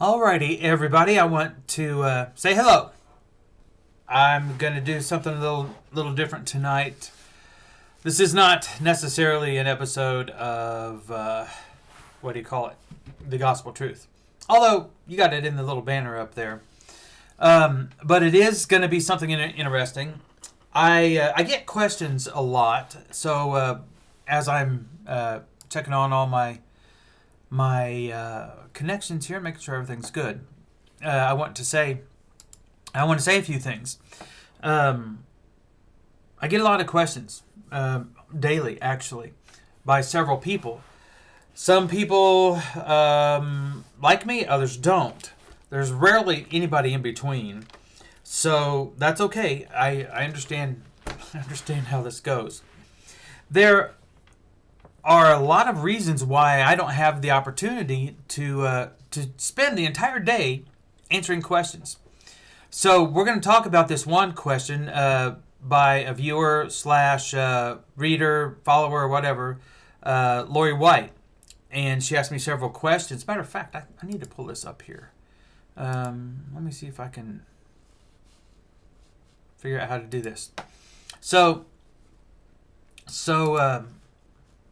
Alrighty, everybody. I want to say hello. I'm going to do something a little different tonight. This is not necessarily an episode of what do you call it? The gospel truth. Although you got it in the little banner up there. But it is going to be something interesting. I get questions a lot, so as I'm checking on all my connections here, making sure everything's good. I want to say a few things. I get a lot of questions daily, actually, by several people. Some people like me, others don't. There's rarely anybody in between, so that's okay. I understand. I understand how this goes. There are a lot of reasons why I don't have the opportunity to spend the entire day answering questions. So we're going to talk about this one question by a viewer slash reader, follower, whatever, Lorrie White, and she asked me several questions. Matter of fact, I need to pull this up here. Let me see if I can figure out how to do this. So.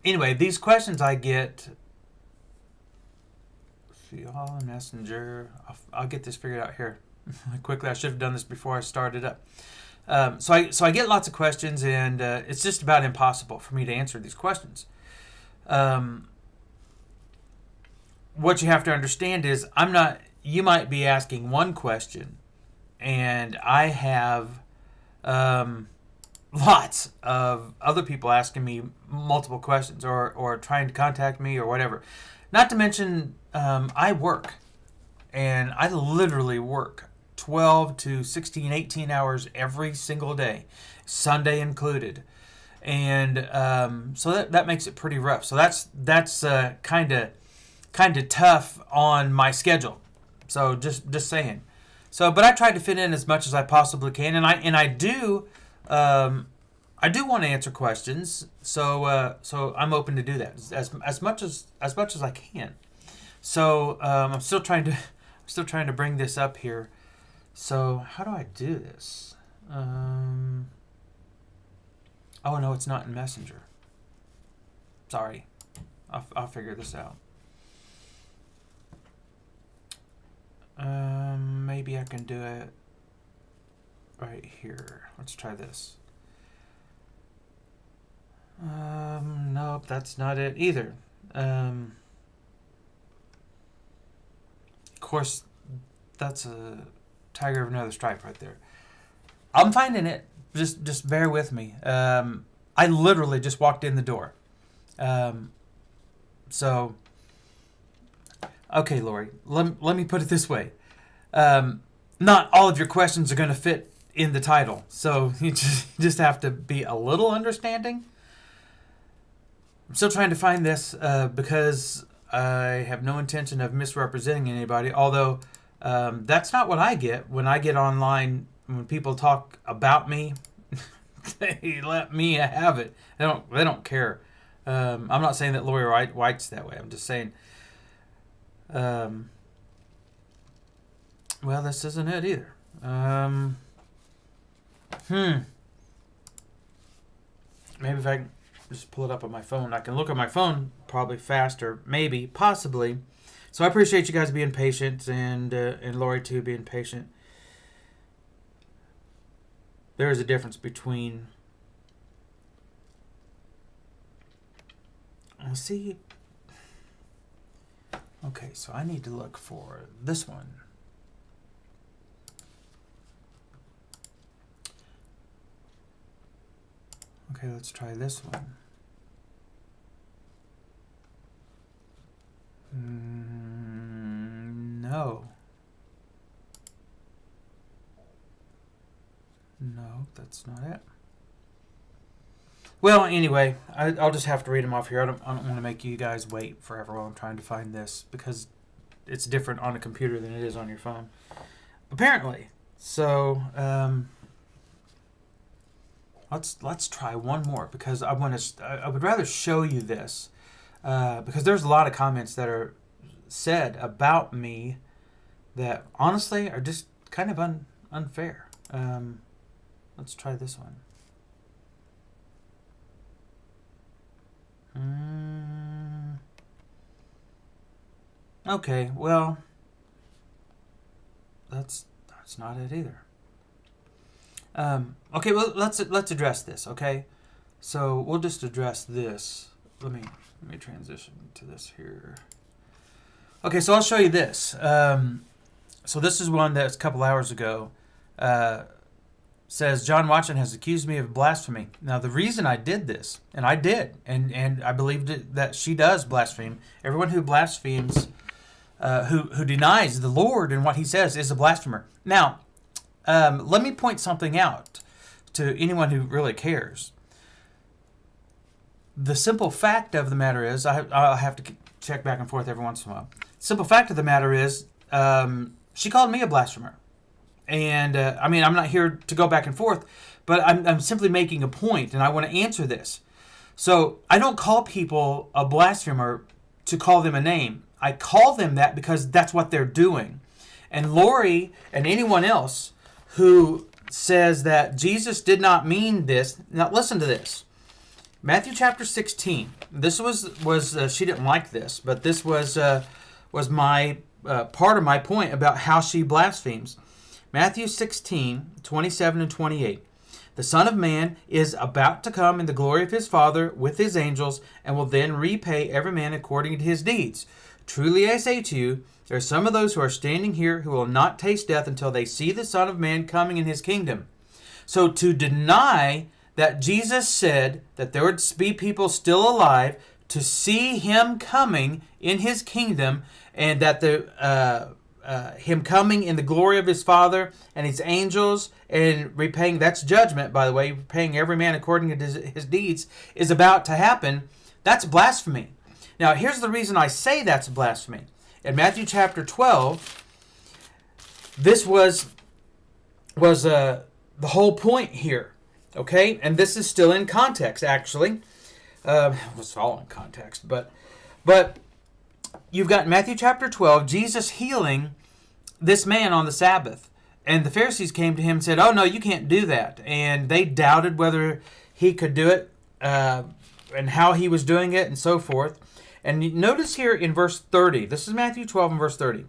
Anyway, these questions I get, see all messenger. I'll get this figured out here quickly. I should have done this before I started up. So I get lots of questions, and it's just about impossible for me to answer these questions. What you have to understand is I'm not. You might be asking one question, and I have lots of other people asking me multiple questions or trying to contact me or whatever. Not to mention, I work. And I literally work 12 to 16, 18 hours every single day, Sunday included. And so that makes it pretty rough. So that's kind of tough on my schedule. So just saying. So, but I try to fit in as much as I possibly can, and I do. I do want to answer questions, so I'm open to do that as much as I can. So I'm still trying to bring this up here. So how do I do this? Oh no, it's not in Messenger. Sorry, I'll figure this out. Maybe I can do it right here. Let's try this. Nope, that's not it either. Of course, that's a tiger of another stripe right there. I'm finding it. Just bear with me. I literally just walked in the door. So, okay, Lorrie, let me put it this way. Not all of your questions are going to fit in the title, so you just have to be a little understanding. I'm still trying to find this because I have no intention of misrepresenting anybody, although that's not what I get when I get online. When people talk about me, they let me have it. They don't care. I'm not saying that Lorrie White's that way. I'm just saying, well, this isn't it either. Maybe if I can just pull it up on my phone. I can look at my phone probably faster, maybe, possibly. So I appreciate you guys being patient, and Lorrie too being patient. There is a difference between. Let's see. Okay, so I need to look for this one. Okay, let's try this one. No. No, that's not it. Well, anyway, I'll just have to read them off here. I don't want to make you guys wait forever while I'm trying to find this, because it's different on a computer than it is on your phone, apparently. So, let's try one more, because I would rather show you this because there's a lot of comments that are said about me that honestly are just kind of unfair. Let's try this one. Okay, well, that's not it either. Okay, well, let's address this. Okay, so we'll just address this. Let me transition to this here. Okay, so I'll show you this. So this is one that's a couple hours ago. Says John Watson has accused me of blasphemy. Now the reason I did this, and I did, and I believed that she does blaspheme. Everyone who blasphemes, who denies the Lord and what He says, is a blasphemer. Now, let me point something out to anyone who really cares. The simple fact of the matter is, I'll have to check back and forth every once in a while. Simple fact of the matter is, she called me a blasphemer. And, I mean, I'm not here to go back and forth, but I'm simply making a point, and I want to answer this. So, I don't call people a blasphemer to call them a name. I call them that because that's what they're doing. And Lorrie and anyone else who says that Jesus did not mean this, now listen to this. Matthew chapter 16. This was she didn't like this, but this was my part of my point about how she blasphemes. Matthew 16, 27 and 28. The Son of Man is about to come in the glory of His Father with His angels, and will then repay every man according to his deeds. Truly I say to you, there are some of those who are standing here who will not taste death until they see the Son of Man coming in His kingdom. So to deny that Jesus said that there would be people still alive to see Him coming in His kingdom, and that Him coming in the glory of His Father and His angels and repaying, that's judgment, by the way, repaying every man according to his deeds, is about to happen. That's blasphemy. Now, here's the reason I say that's blasphemy. In Matthew chapter 12, this was the whole point here. Okay? And this is still in context, actually. It's all in context, but you've got Matthew chapter 12, Jesus healing this man on the Sabbath. And the Pharisees came to him and said, oh, no, you can't do that. And they doubted whether he could do it and how he was doing it and so forth. And notice here in verse 30, this is Matthew 12 and verse 30.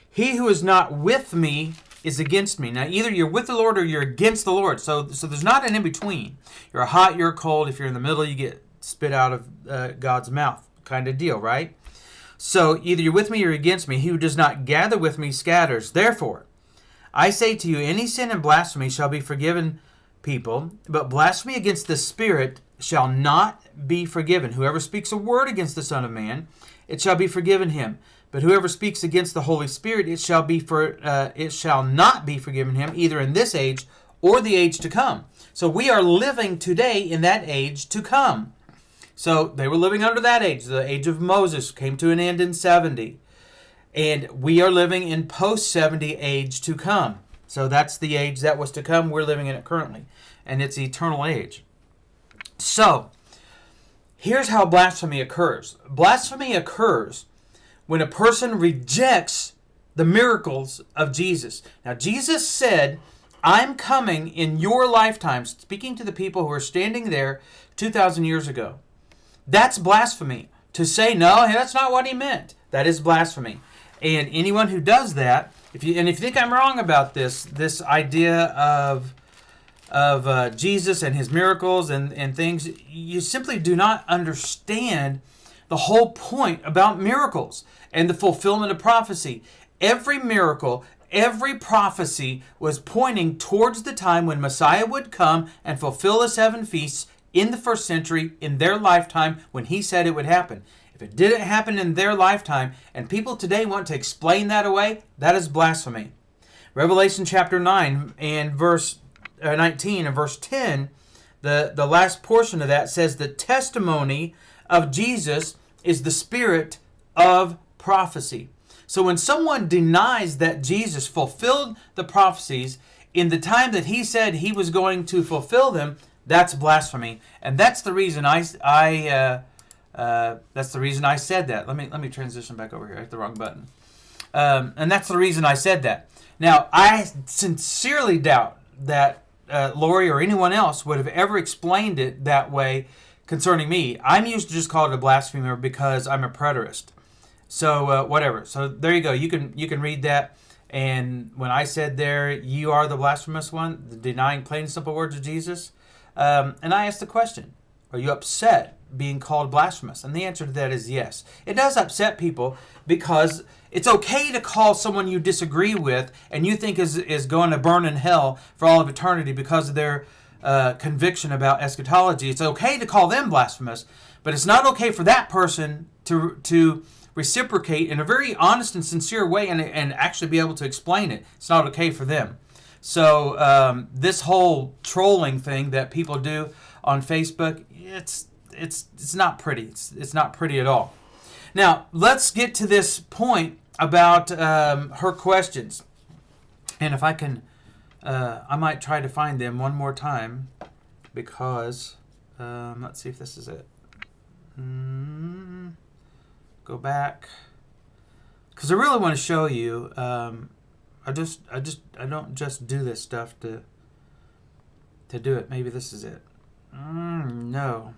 He who is not with me is against me. Now, either you're with the Lord or you're against the Lord. So there's not an in-between. You're hot, you're cold. If you're in the middle, you get spit out of God's mouth kind of deal, right? So either you're with me or against me. He who does not gather with me scatters. Therefore, I say to you, any sin and blasphemy shall be forgiven people, but blasphemy against the Spirit shall not be forgiven. Whoever speaks a word against the Son of Man, it shall be forgiven him. But whoever speaks against the Holy Spirit, it shall not be forgiven him, either in this age or the age to come. So we are living today in that age to come. So they were living under that age. The age of Moses came to an end in 70. And we are living in post-70 age to come. So that's the age that was to come. We're living in it currently. And it's eternal age. So, here's how blasphemy occurs. Blasphemy occurs when a person rejects the miracles of Jesus. Now, Jesus said, I'm coming in your lifetime, speaking to the people who are standing there 2,000 years ago. That's blasphemy. To say, no, that's not what He meant. That is blasphemy. And anyone who does that, if you think I'm wrong about this idea of Jesus and His miracles and things, you simply do not understand the whole point about miracles and the fulfillment of prophecy. Every miracle, every prophecy was pointing towards the time when Messiah would come and fulfill the 7 feasts in the first century, in their lifetime, when He said it would happen. If it didn't happen in their lifetime, and people today want to explain that away, that is blasphemy. Revelation chapter 9 and verse 19 and verse 10, the last portion of that says the testimony of Jesus is the spirit of prophecy. So when someone denies that Jesus fulfilled the prophecies in the time that He said He was going to fulfill them, that's blasphemy. And that's the reason I said that. Let me transition back over here. I hit the wrong button. And that's the reason I said that. Now, I sincerely doubt that Lorrie or anyone else would have ever explained it that way concerning me. I'm used to just call it a blasphemer because I'm a preterist. So whatever. So there you go. You can read that. And when I said there, you are the blasphemous one, the denying plain and simple words of Jesus, and I asked the question, are you upset being called blasphemous? And the answer to that is yes. It does upset people because it's okay to call someone you disagree with and you think is going to burn in hell for all of eternity because of their conviction about eschatology. It's okay to call them blasphemous, but it's not okay for that person to reciprocate in a very honest and sincere way and actually be able to explain it. It's not okay for them. So this whole trolling thing that people do on Facebook, it's not pretty. It's not pretty at all. Now, let's get to this point about her questions. And if I can, I might try to find them one more time because, let's see if this is it. Go back. Because I really want to show you, I don't just do this stuff to do it. Maybe this is it. No.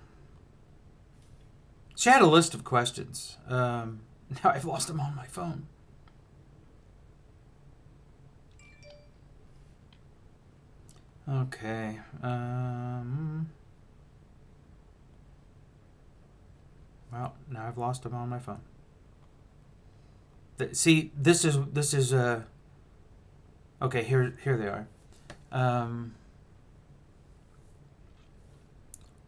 She had a list of questions. Now I've lost them on my phone. Okay. Well, now I've lost them on my phone. See, this is okay. Here they are.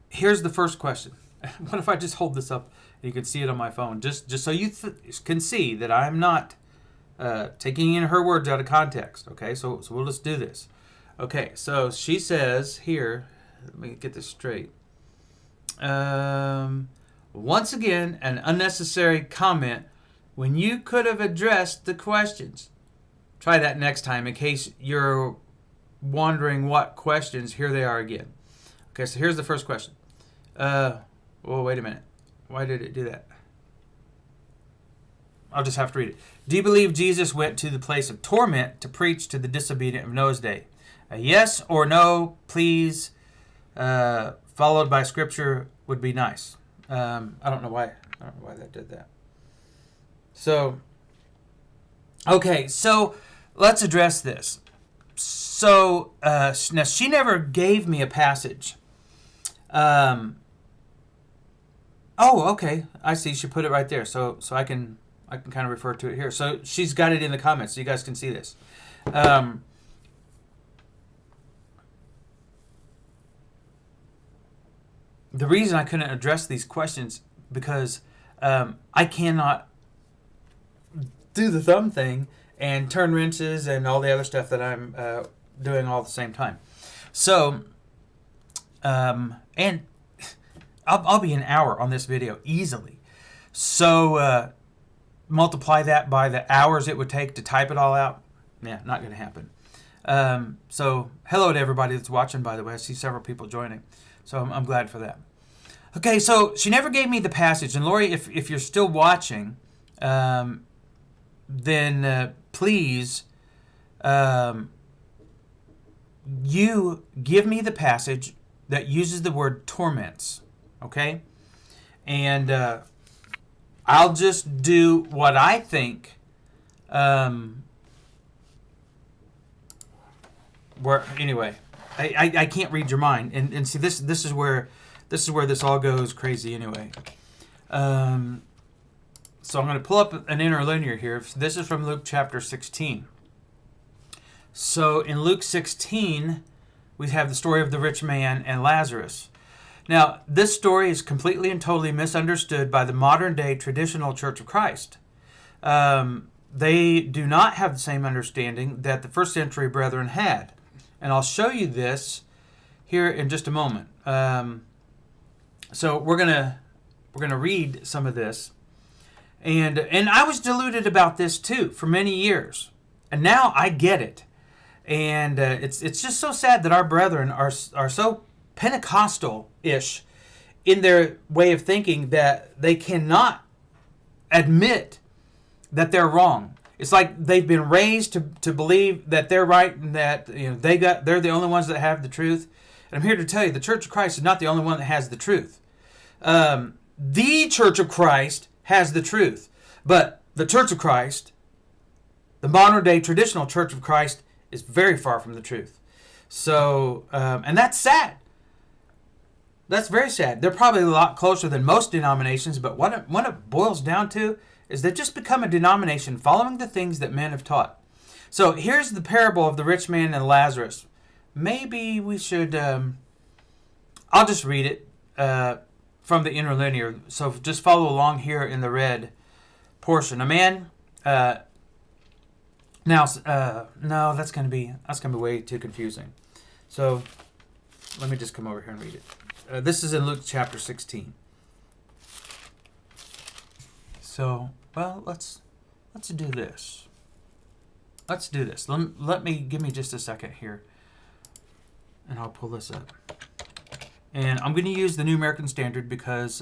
Here's the first question. What if I just hold this up and you can see it on my phone, just so you can see that I'm not taking in her words out of context. Okay, so we'll just do this. Okay, so she says here. Let me get this straight. Once again, an unnecessary comment when you could have addressed the questions. Try that next time in case you're wondering what questions. Here they are again. Okay, so here's the first question. Well, wait a minute. Why did it do that? I'll just have to read it. Do you believe Jesus went to the place of torment to preach to the disobedient of Noah's day? A yes or no, please, followed by scripture would be nice. I don't know why that did that. So, okay, so let's address this. So, now she never gave me a passage. Oh, okay. I see. She put it right there. So I can kind of refer to it here. So she's got it in the comments, so you guys can see this. The reason I couldn't address these questions because I cannot do the thumb thing and turn wrenches and all the other stuff that I'm doing all at the same time. So, and I'll be an hour on this video easily. So multiply that by the hours it would take to type it all out. Yeah, not going to happen. So hello to everybody that's watching, by the way. I see several people joining. So I'm glad for that. Okay, so she never gave me the passage. And Lorrie, if you're still watching, then please, you give me the passage that uses the word torments. Okay? And I'll just do what I think. Anyway, I can't read your mind, and see this is where this all goes crazy anyway. So I'm going to pull up an interlinear here. This is from Luke chapter 16. So in Luke 16, we have the story of the rich man and Lazarus. Now, this story is completely and totally misunderstood by the modern-day traditional Church of Christ. They do not have the same understanding that the first century brethren had. And I'll show you this here in just a moment. So we're gonna read some of this. And I was deluded about this too for many years. And now I get it. And it's just so sad that our brethren are so Pentecostal-ish in their way of thinking that they cannot admit that they're wrong. It's like they've been raised to believe that they're right and that they're the only ones that have the truth. And I'm here to tell you, the Church of Christ is not the only one that has the truth. The Church of Christ has the truth, but the Church of Christ, the modern day traditional Church of Christ, is very far from the truth. So, and that's sad. That's very sad. They're probably a lot closer than most denominations, but what it boils down to is they've just become a denomination following the things that men have taught. So here's the parable of the rich man and Lazarus. Maybe we should, I'll just read it from the interlinear. So just follow along here in the red portion. A man, no, that's going to be way too confusing. So let me just come over here and read it. This is in Luke chapter 16. So, well, let's do this. Let's do this. Give me just a second here, and I'll pull this up. And I'm going to use the New American Standard because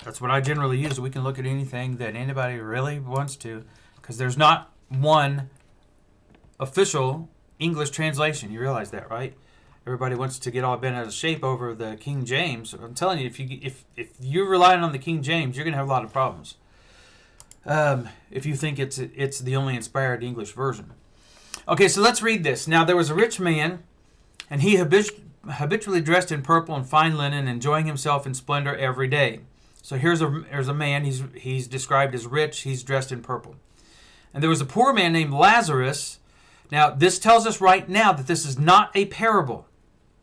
that's what I generally use. We can look at anything that anybody really wants to, because there's not one official English translation. You realize that, right? Everybody wants to get all bent out of shape over the King James. I'm telling you, if you're relying on the King James, you're going to have a lot of problems. If you think it's the only inspired English version. Okay, so let's read this. Now there was a rich man, and he habitually dressed in purple and fine linen, enjoying himself in splendor every day. So here's a man. He's described as rich. He's dressed in purple. And there was a poor man named Lazarus. Now this tells us right now that this is not a parable.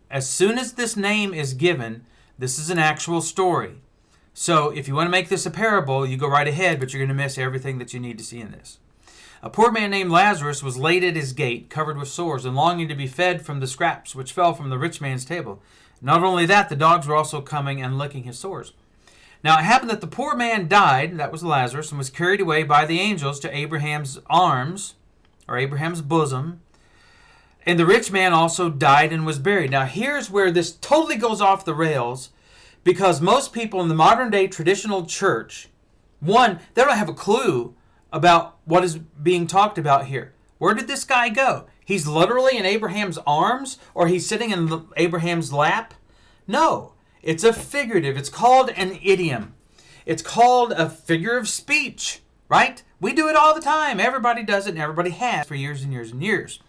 As soon as this name is given, this is an actual story. So if you want to make this a parable, you go right ahead, but you're going to miss everything that you need to see in this. A poor man named Lazarus was laid at his gate, covered with sores, and longing to be fed from the scraps which fell from the rich man's table. Not only that, the dogs were also coming and licking his sores. Now it happened that the poor man died, that was Lazarus, and was carried away by the angels to Abraham's arms, or Abraham's bosom. And the rich man also died and was buried. Now here's where this totally goes off the rails, because most people in the modern day traditional church, one, they don't have a clue about what is being talked about here. Where did this guy go? He's literally in Abraham's arms, or he's sitting in Abraham's lap? No, it's a figurative. It's called an idiom. It's called a figure of speech, right? We do it all the time. Everybody does it, and everybody has for years and years and years.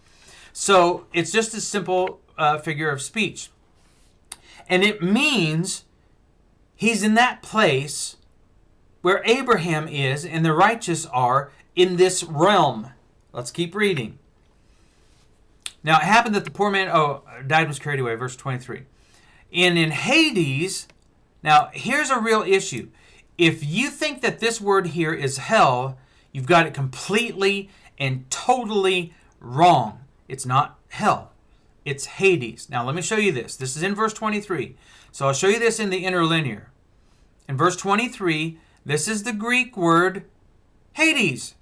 So it's just a simple figure of speech. And it means he's in that place where Abraham is and the righteous are in this realm. Let's keep reading. Now it happened that the poor man died and was carried away, verse 23. And in Hades, now here's a real issue. If you think that this word here is hell, you've got it completely and totally wrong. It's not hell. It's Hades. Now let me show you this. This is in verse 23. So I'll show you this in the interlinear. In verse 23, this is the Greek word Hades.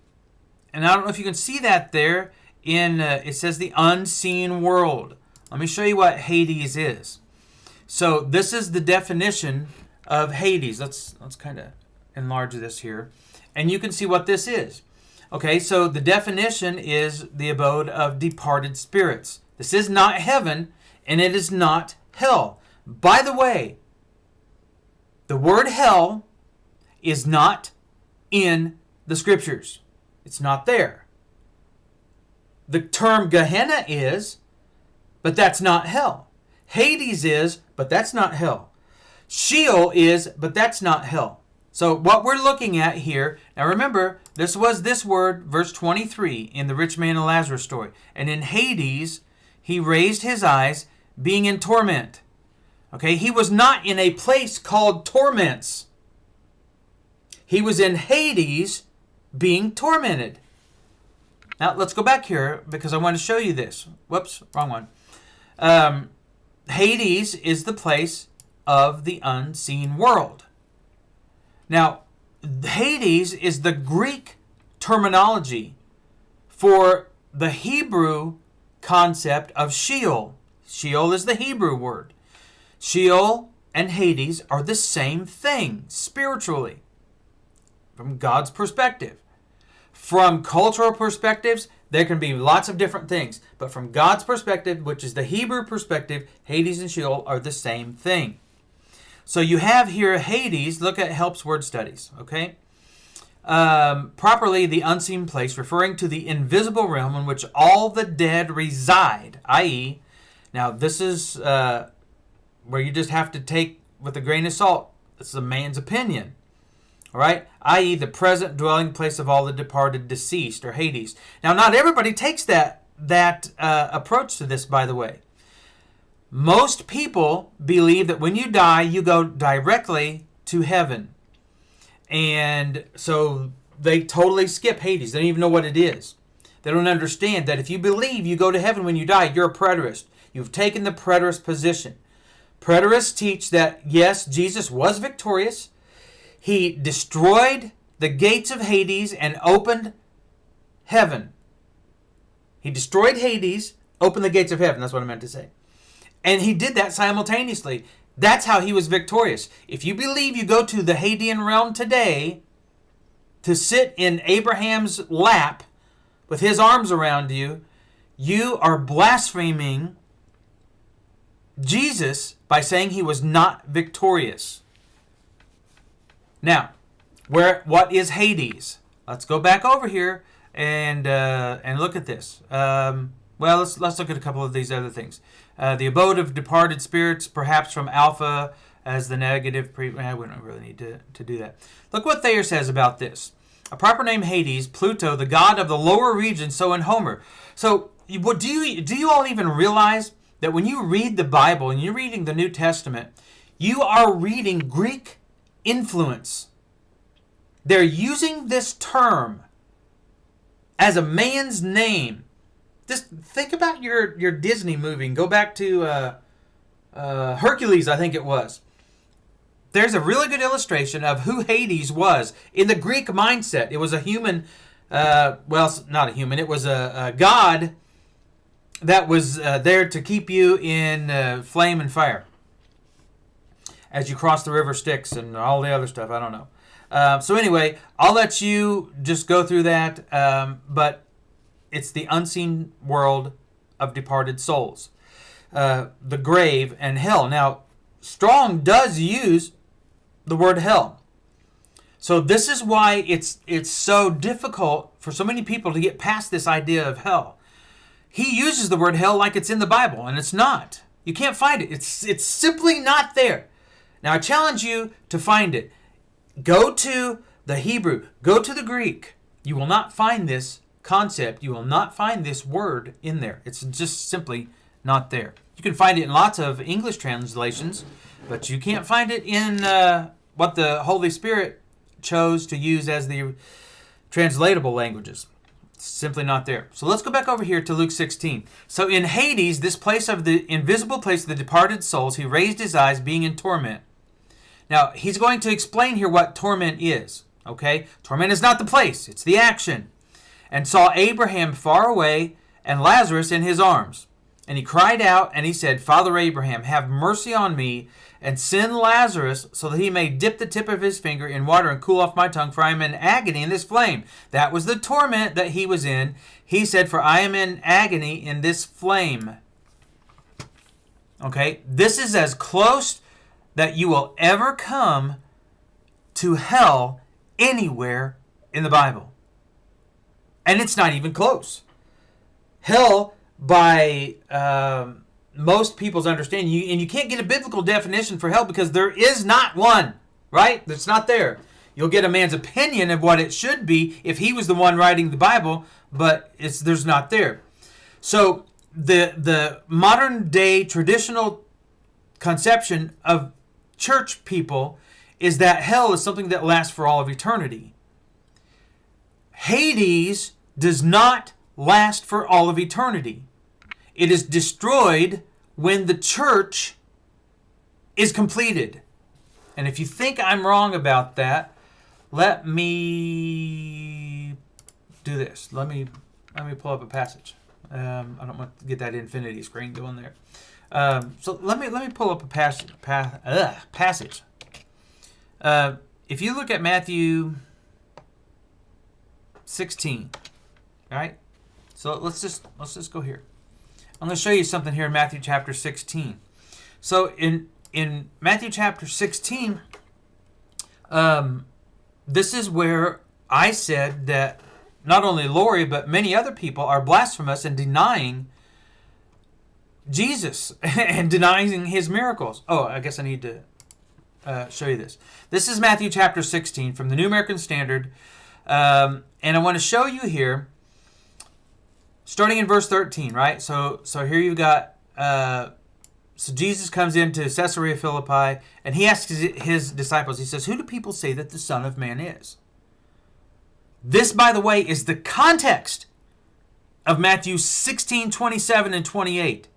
And I don't know if you can see that there. It says the unseen world. Let me show you what Hades is. So this is the definition of Hades. Let's kind of enlarge this here. And you can see what this is. Okay, so the definition is the abode of departed spirits. This is not heaven, and it is not hell. By the way, the word hell is not in the scriptures. It's not there. The term Gehenna is, but that's not hell. Hades is, but that's not hell. Sheol is, but that's not hell. So what we're looking at here, now remember, this was this word, verse 23, in the rich man and Lazarus story. And in Hades, he raised his eyes, being in torment. Okay, he was not in a place called torments. He was in Hades, being tormented. Now let's go back here, because I want to show you this. Whoops, wrong one. Hades is the place of the unseen world. Now, Hades is the Greek terminology for the Hebrew concept of Sheol. Sheol is the Hebrew word. Sheol and Hades are the same thing spiritually from God's perspective. From cultural perspectives, there can be lots of different things. But from God's perspective, which is the Hebrew perspective, Hades and Sheol are the same thing. So you have here Hades. Look at Help's word studies, okay? Properly the unseen place, referring to the invisible realm in which all the dead reside, i.e., now this is where you just have to take with a grain of salt. This is a man's opinion. All right, i.e., the present dwelling place of all the departed deceased, or Hades. Now, not everybody takes that approach to this, by the way. Most people believe that when you die, you go directly to heaven. And so they totally skip Hades. They don't even know what it is. They don't understand that if you believe you go to heaven when you die, you're a preterist. You've taken the preterist position. Preterists teach that, yes, Jesus was victorious. He destroyed the gates of Hades and opened heaven. He destroyed Hades, opened the gates of heaven. That's what I meant to say. And he did that simultaneously. That's how he was victorious. If you believe you go to the Hadean realm today to sit in Abraham's lap with his arms around you, you are blaspheming Jesus by saying he was not victorious. Now, what is Hades? Let's go back over here and look at this. Well, let's look at a couple of these other things. The abode of departed spirits, perhaps from Alpha as the negative. We don't really need to do that. Look what Thayer says about this. A proper name Hades, Pluto, the god of the lower region, so in Homer. So, do you all even realize that when you read the Bible and you're reading the New Testament, you are reading Greek influence? They're using this term as a man's name. Just think about your Disney movie and go back to Hercules, I think it was. There's a really good illustration of who Hades was in the Greek mindset. It was a human, well, not a human, it was a god that was there to keep you in flame and fire as you cross the river Styx and all the other stuff. I don't know. So anyway, I'll let you just go through that, but it's the unseen world of departed souls, the grave and hell. Now, Strong does use the word hell. So this is why it's so difficult for so many people to get past this idea of hell. He uses the word hell like it's in the Bible, and it's not. You can't find it. It's simply not there. Now, I challenge you to find it. Go to the Hebrew. Go to the Greek. You will not find this concept. You will not find this word in there. It's just simply not there. You can find it in lots of English translations, but you can't find it in what the Holy Spirit chose to use as the translatable languages. It's simply not there. So let's go back over here to Luke 16. So in Hades, this place of the invisible place of the departed souls, he raised his eyes, being in torment. Now, he's going to explain here what torment is. Okay? Torment is not the place. It's the action. And saw Abraham far away and Lazarus in his arms. And he cried out and he said, Father Abraham, have mercy on me and send Lazarus so that he may dip the tip of his finger in water and cool off my tongue, for I am in agony in this flame. That was the torment that he was in. He said, for I am in agony in this flame. Okay? This is as close that you will ever come to hell anywhere in the Bible. And it's not even close. Hell, by most people's understanding, and you can't get a biblical definition for hell because there is not one, right? It's not there. You'll get a man's opinion of what it should be if he was the one writing the Bible, but there's not there. So the modern day traditional conception of church people is that hell is something that lasts for all of eternity. Hades does not last for all of eternity. It is destroyed when the church is completed. And if you think I'm wrong about that, let me do this. Let me pull up a passage. I don't want to get that infinity screen going there. So let me pull up a passage. If you look at Matthew 16. All right? So let's just go here. I'm going to show you something here in Matthew chapter 16. So in Matthew chapter 16, this is where I said that not only Lorrie, but many other people are blasphemous and denying Jesus and denying his miracles. Oh, I guess I need to show you this. This is Matthew chapter 16 from the New American Standard. And I want to show you here, starting in verse 13, right? So here you've got, so Jesus comes into Caesarea Philippi, and he asks his disciples, he says, who do people say that the Son of Man is? This, by the way, is the context of Matthew 16, 27, and 28.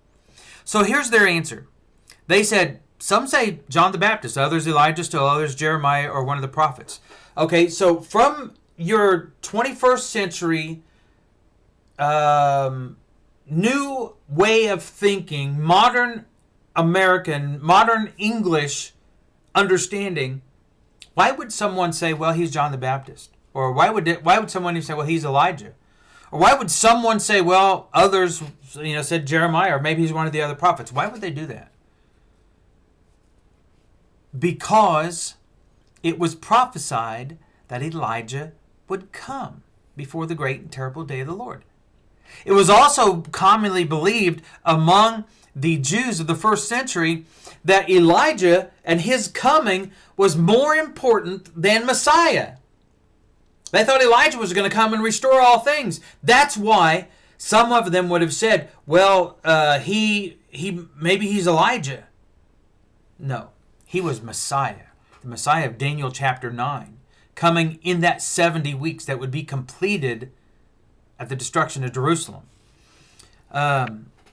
So here's their answer. They said, some say John the Baptist, others Elijah, still others Jeremiah, or one of the prophets. Okay, so from your 21st century new way of thinking, modern American, modern English understanding, why would someone say, well, he's John the Baptist? Or why would someone say, well, he's Elijah? Or why would someone say, well, others, said Jeremiah, or maybe he's one of the other prophets? Why would they do that? Because it was prophesied that Elijah would come before the great and terrible day of the Lord. It was also commonly believed among the Jews of the first century that Elijah and his coming was more important than Messiah. They thought Elijah was going to come and restore all things. That's why some of them would have said, well, maybe he's Elijah. No, he was Messiah, the Messiah of Daniel chapter 9, coming in that 70 weeks that would be completed at the destruction of Jerusalem.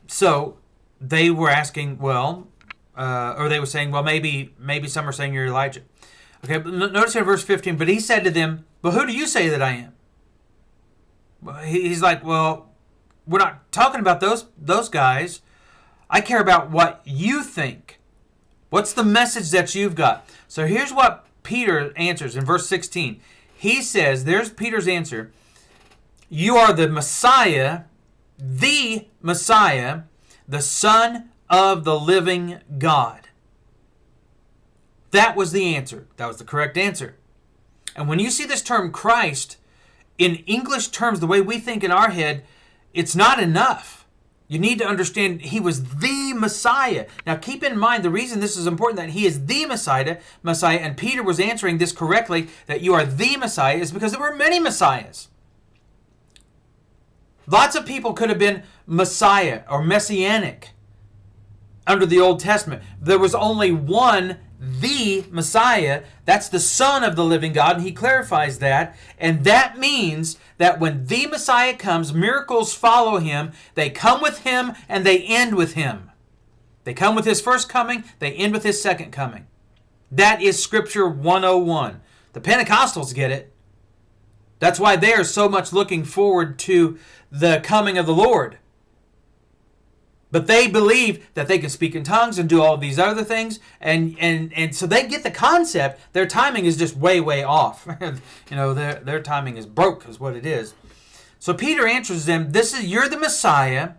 So they were asking, or they were saying, well, maybe some are saying you're Elijah. Okay, but notice here verse 15, but he said to them, but who do you say that I am? Well, he's like, well, we're not talking about those guys. I care about what you think. What's the message that you've got? So here's what Peter answers in verse 16. He says, there's Peter's answer. You are the Messiah, the Son of the living God. That was the answer. That was the correct answer. And when you see this term Christ, in English terms, the way we think in our head, it's not enough. You need to understand he was the Messiah. Now keep in mind the reason this is important, that he is the Messiah, and Peter was answering this correctly, that you are the Messiah, is because there were many Messiahs. Lots of people could have been Messiah or Messianic under the Old Testament. There was only one, the Messiah. That's the Son of the living God, and he clarifies that. And that means that when the Messiah comes, miracles follow him. They come with him, and they end with him. They come with his first coming, they end with his second coming. That is Scripture 101. The Pentecostals get it. That's why they are so much looking forward to the coming of the Lord. But they believe that they can speak in tongues and do all of these other things. And so they get the concept. Their timing is just way, way off. Their timing is broke is what it is. So Peter answers them, you're the Messiah.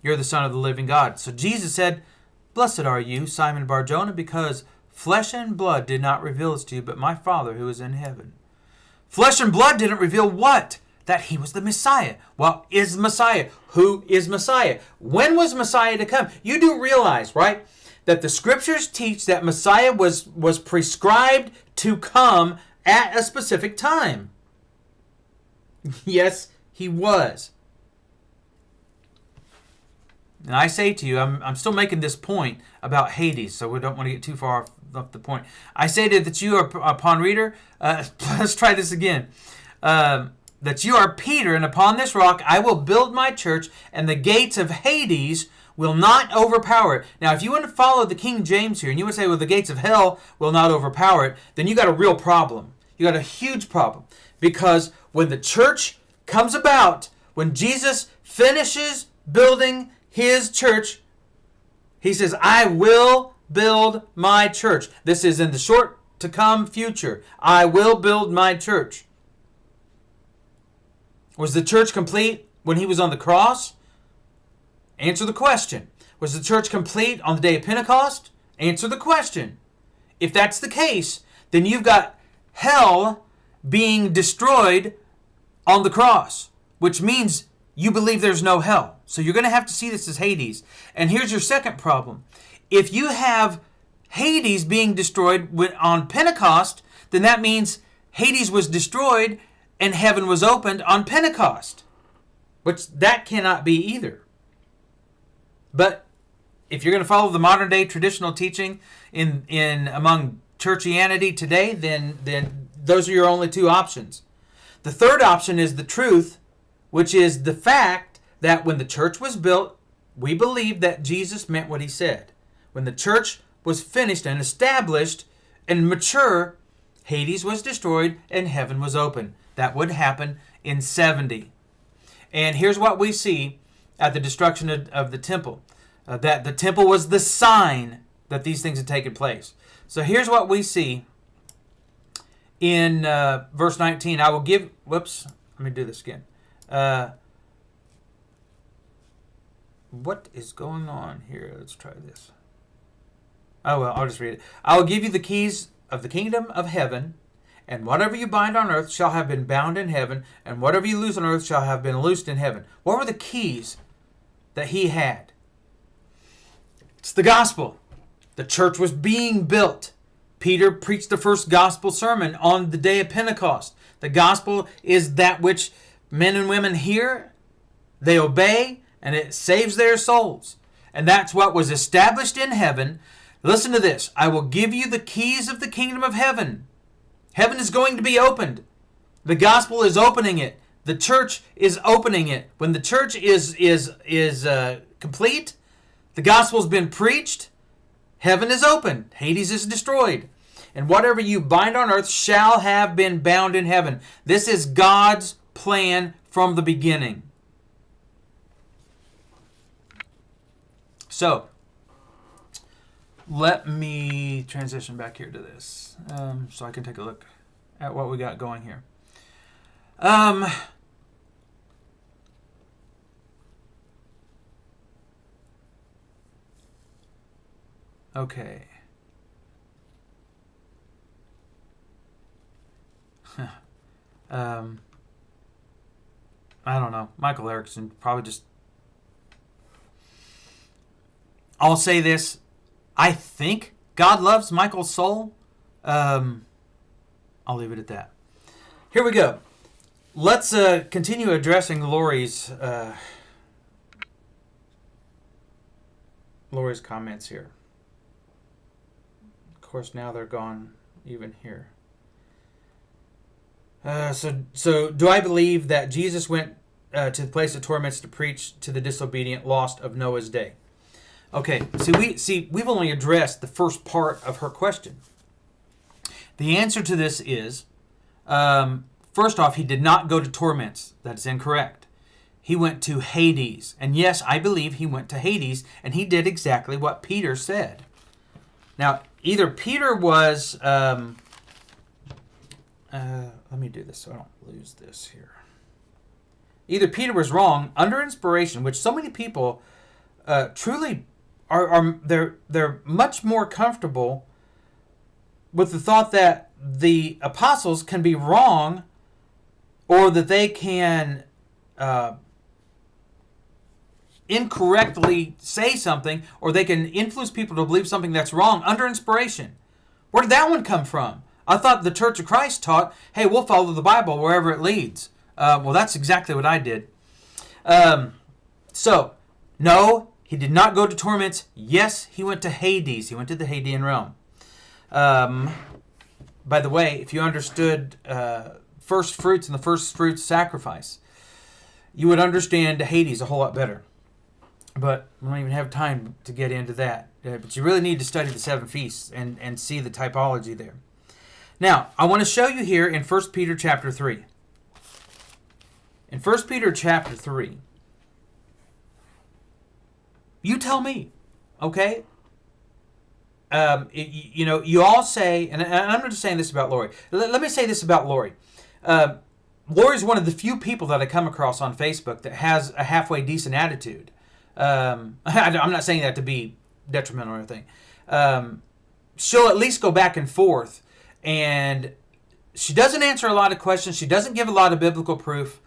You're the Son of the living God. So Jesus said, blessed are you, Simon Bar-Jonah, because flesh and blood did not reveal this to you, but my Father who is in heaven. Flesh and blood didn't reveal what? That he was the Messiah. Well, is Messiah? Who is Messiah? When was Messiah to come? You do realize, right, that the Scriptures teach that Messiah was prescribed to come at a specific time. Yes, he was. And I say to you, I'm still making this point about Hades, so we don't want to get too far off the point. I say that you are, upon reader, let's try this again. That you are Peter, and upon this rock I will build my church, and the gates of Hades will not overpower it. Now, if you want to follow the King James here, and you would say, well, the gates of hell will not overpower it, then you got a real problem. You got a huge problem. Because when the church comes about, when Jesus finishes building his church, he says, I will build my church. This is in the short to come future. I will build my church. Was the church complete when he was on the cross? Answer the question. Was the church complete on the day of Pentecost? Answer the question. If that's the case, then you've got hell being destroyed on the cross, which means you believe there's no hell. So you're going to have to see this as Hades. And here's your second problem. If you have Hades being destroyed on Pentecost, then that means Hades was destroyed and heaven was opened on Pentecost, which that cannot be either. But if you're going to follow the modern day traditional teaching in among churchianity today, then those are your only two options. The third option is the truth, which is the fact that when the church was built, we believe that Jesus meant what he said. When the church was finished and established and mature, Hades was destroyed and heaven was open. That would happen in 70. And here's what we see at the destruction of the temple. That the temple was the sign that these things had taken place. So here's what we see in verse 19. I will give... Whoops. Let me do this again. What is going on here? Let's try this. Oh, well, I'll just read it. I will give you the keys of the kingdom of heaven, and whatever you bind on earth shall have been bound in heaven, and whatever you loose on earth shall have been loosed in heaven. What were the keys that he had? It's the gospel. The church was being built. Peter preached the first gospel sermon on the day of Pentecost. The gospel is that which men and women hear, they obey, and it saves their souls. And that's what was established in heaven. Listen to this. I will give you the keys of the kingdom of heaven. Heaven is going to be opened. The gospel is opening it. The church is opening it. When the church is complete, the gospel's been preached, heaven is open. Hades is destroyed. And whatever you bind on earth shall have been bound in heaven. This is God's plan from the beginning. So, let me transition back here to this so I can take a look at what we got going here. Okay. I don't know. Michael Erickson probably just... I'll say this. I think God loves Michael's soul. I'll leave it at that. Here we go. Let's continue addressing Lorrie's comments here. Of course, now they're gone even here. So do I believe that Jesus went to the place of torments to preach to the disobedient lost of Noah's day? Okay, we've only addressed the first part of her question. The answer to this is, first off, he did not go to torments. That's incorrect. He went to Hades. And yes, I believe he went to Hades, and he did exactly what Peter said. Now, either Peter was... let me do this so I don't lose this here. Either Peter was wrong under inspiration, which so many people truly they're much more comfortable with the thought that the apostles can be wrong, or that they can incorrectly say something, or they can influence people to believe something that's wrong under inspiration. Where did that one come from? I thought the Church of Christ taught, hey, we'll follow the Bible wherever it leads. Well, that's exactly what I did. So, no, he did not go to torments. Yes, he went to Hades. He went to the Hadean realm. By the way, if you understood first fruits and the first fruits sacrifice, you would understand Hades a whole lot better. But we don't even have time to get into that. But you really need to study the 7 feasts and see the typology there. Now, I want to show you here in 1 Peter chapter 3. In 1 Peter chapter 3, you tell me, okay? You all say, and I'm not just saying this about Lorrie. Let me say this about Lorrie. Lori's one of the few people that I come across on Facebook that has a halfway decent attitude. I'm not saying that to be detrimental or anything. She'll at least go back and forth, and she doesn't answer a lot of questions. She doesn't give a lot of biblical proof,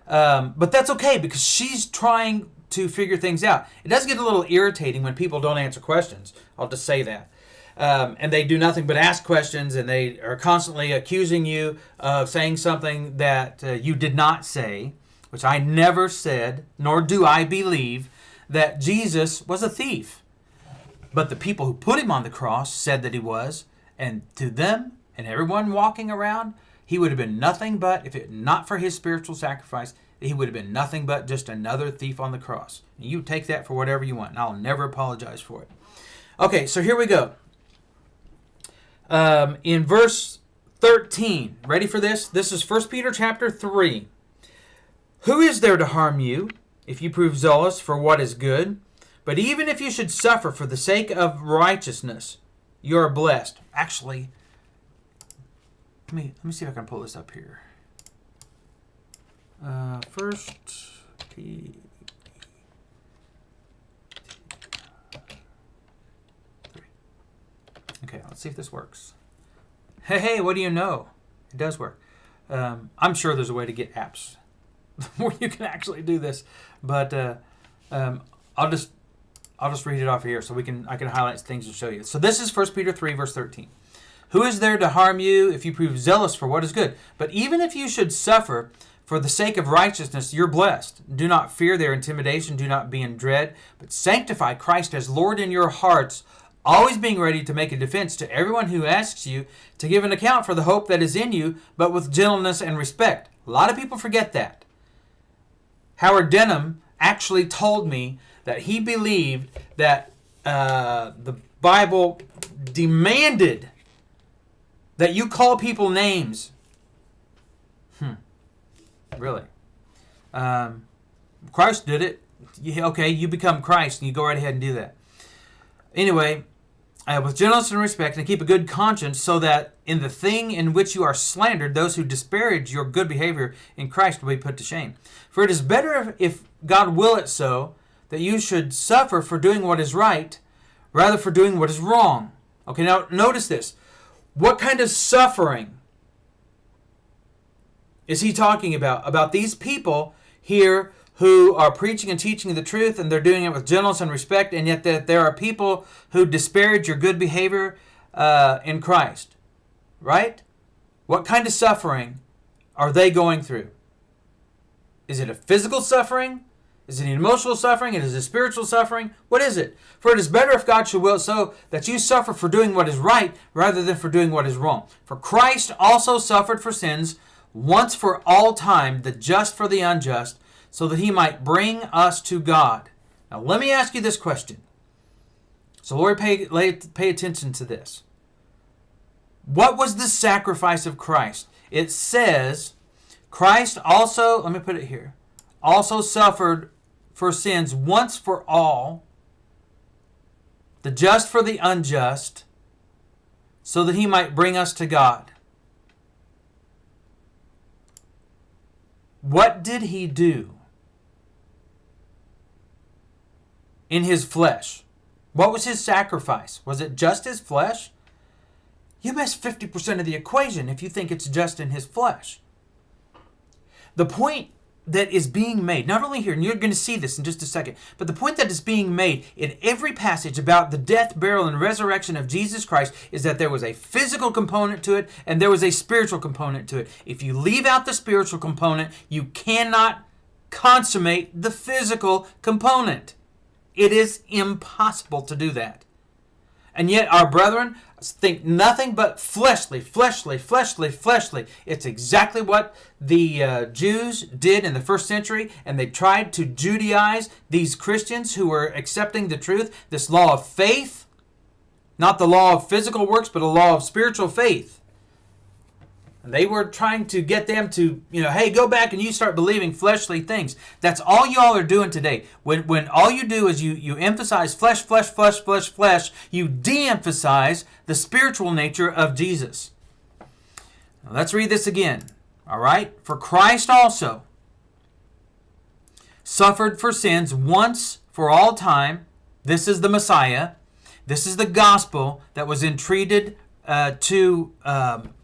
but that's okay because she's trying to figure things out. It does get a little irritating when people don't answer questions. I'll just say that. And they do nothing but ask questions, and they are constantly accusing you of saying something that you did not say, which I never said, nor do I believe that Jesus was a thief. But the people who put him on the cross said that he was, and to them and everyone walking around, he would have been nothing but, if it not for his spiritual sacrifice, he would have been nothing but just another thief on the cross. And you take that for whatever you want, and I'll never apologize for it. Okay, so here we go. In verse 13, ready for this? This is 1 Peter chapter 3. Who is there to harm you if you prove zealous for what is good? But even if you should suffer for the sake of righteousness, you are blessed. Actually, let me see if I can pull this up here. First P. Okay, let's see if this works. Hey, what do you know? It does work. I'm sure there's a way to get apps where you can actually do this, but I'll just read it off here so I can highlight things and show you. So this is 1 Peter 3, verse 13. Who is there to harm you if you prove zealous for what is good? But even if you should suffer for the sake of righteousness, you're blessed. Do not fear their intimidation. Do not be in dread, but sanctify Christ as Lord in your hearts, always being ready to make a defense to everyone who asks you to give an account for the hope that is in you, but with gentleness and respect. A lot of people forget that. Howard Denham actually told me that he believed that the Bible demanded that you call people names. Really? Christ did it. Okay, you become Christ and you go right ahead and do that. Anyway, with gentleness and respect, and keep a good conscience, so that in the thing in which you are slandered, those who disparage your good behavior in Christ will be put to shame. For it is better, if God will it so, that you should suffer for doing what is right, rather for doing what is wrong. Okay, now notice this. What kind of suffering is he talking about? About these people here who are preaching and teaching the truth, and they're doing it with gentleness and respect, and yet that there are people who disparage your good behavior in Christ. Right? What kind of suffering are they going through? Is it a physical suffering? Is it an emotional suffering? Is it a spiritual suffering? What is it? For it is better if God should will it so that you suffer for doing what is right rather than for doing what is wrong. For Christ also suffered for sins once for all time, the just for the unjust, so that he might bring us to God. Now let me ask you this question. So Lord, pay attention to this. What was the sacrifice of Christ? It says, Christ also, let me put it here, also suffered for sins once for all, the just for the unjust, so that he might bring us to God. What did he do in his flesh? What was his sacrifice? Was it just his flesh? You missed 50% of the equation if you think it's just in his flesh. The point that is being made, not only here, and you're going to see this in just a second, but the point that is being made in every passage about the death, burial, and resurrection of Jesus Christ is that there was a physical component to it and there was a spiritual component to it. If you leave out the spiritual component, you cannot consummate the physical component. It is impossible to do that. And yet our brethren think nothing but fleshly. It's exactly what the Jews did in the first century, and they tried to Judaize these Christians who were accepting the truth, this law of faith, not the law of physical works, but a law of spiritual faith. And they were trying to get them to, hey, go back and you start believing fleshly things. That's all y'all are doing today. When all you do is you emphasize flesh, you de-emphasize the spiritual nature of Jesus. Now, let's read this again. All right? For Christ also suffered for sins once for all time. This is the Messiah. This is the gospel that was entreated to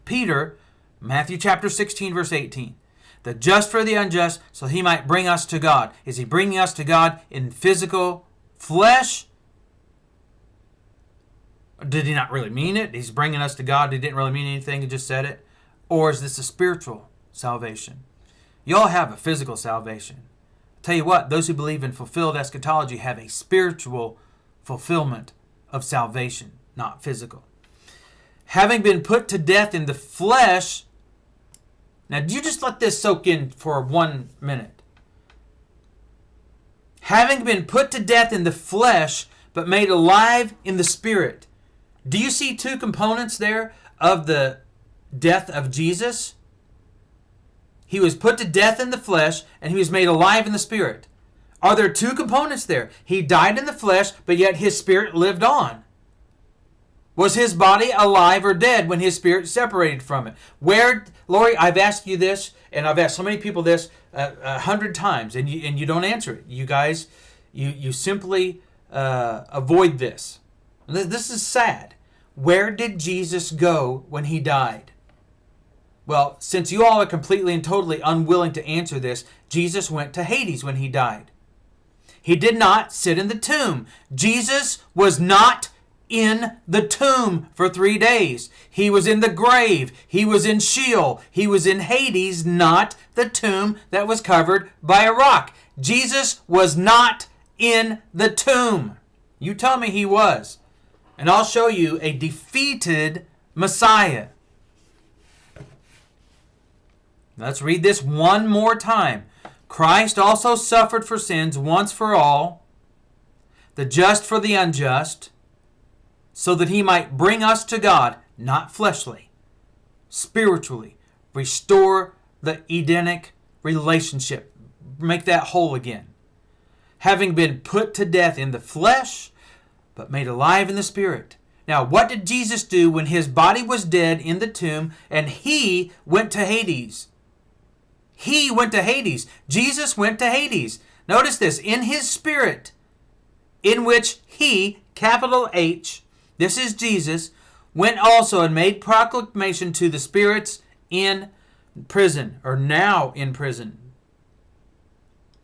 Peter, Matthew chapter 16, verse 18. The just for the unjust, so he might bring us to God. Is he bringing us to God in physical flesh? Did he not really mean it? He's bringing us to God. He didn't really mean anything. He just said it. Or is this a spiritual salvation? You all have a physical salvation. I'll tell you what, those who believe in fulfilled eschatology have a spiritual fulfillment of salvation, not physical. Having been put to death in the flesh. Now, do you just let this soak in for 1 minute? Having been put to death in the flesh, but made alive in the spirit. Do you see two components there of the death of Jesus? He was put to death in the flesh, and he was made alive in the spirit. Are there two components there? He died in the flesh, but yet his spirit lived on. Was his body alive or dead when his spirit separated from it? Where, Lorrie, I've asked you this, and I've asked so many people this 100 times, and you don't answer it. You guys, you simply avoid this. This is sad. Where did Jesus go when he died? Well, since you all are completely and totally unwilling to answer this, Jesus went to Hades when he died. He did not sit in the tomb. Jesus was not in the tomb for 3 days. He was in the grave. He was in Sheol. He was in Hades, not the tomb that was covered by a rock. Jesus was not in the tomb. You tell me he was. And I'll show you a defeated Messiah. Let's read this one more time. Christ also suffered for sins once for all, the just for the unjust, so that he might bring us to God, not fleshly, spiritually, restore the Edenic relationship, make that whole again. Having been put to death in the flesh, but made alive in the spirit. Now, what did Jesus do when his body was dead in the tomb and he went to Hades? He went to Hades. Jesus went to Hades. Notice this, in his spirit, in which he, capital H, this is Jesus, went also and made proclamation to the spirits in prison, or now in prison.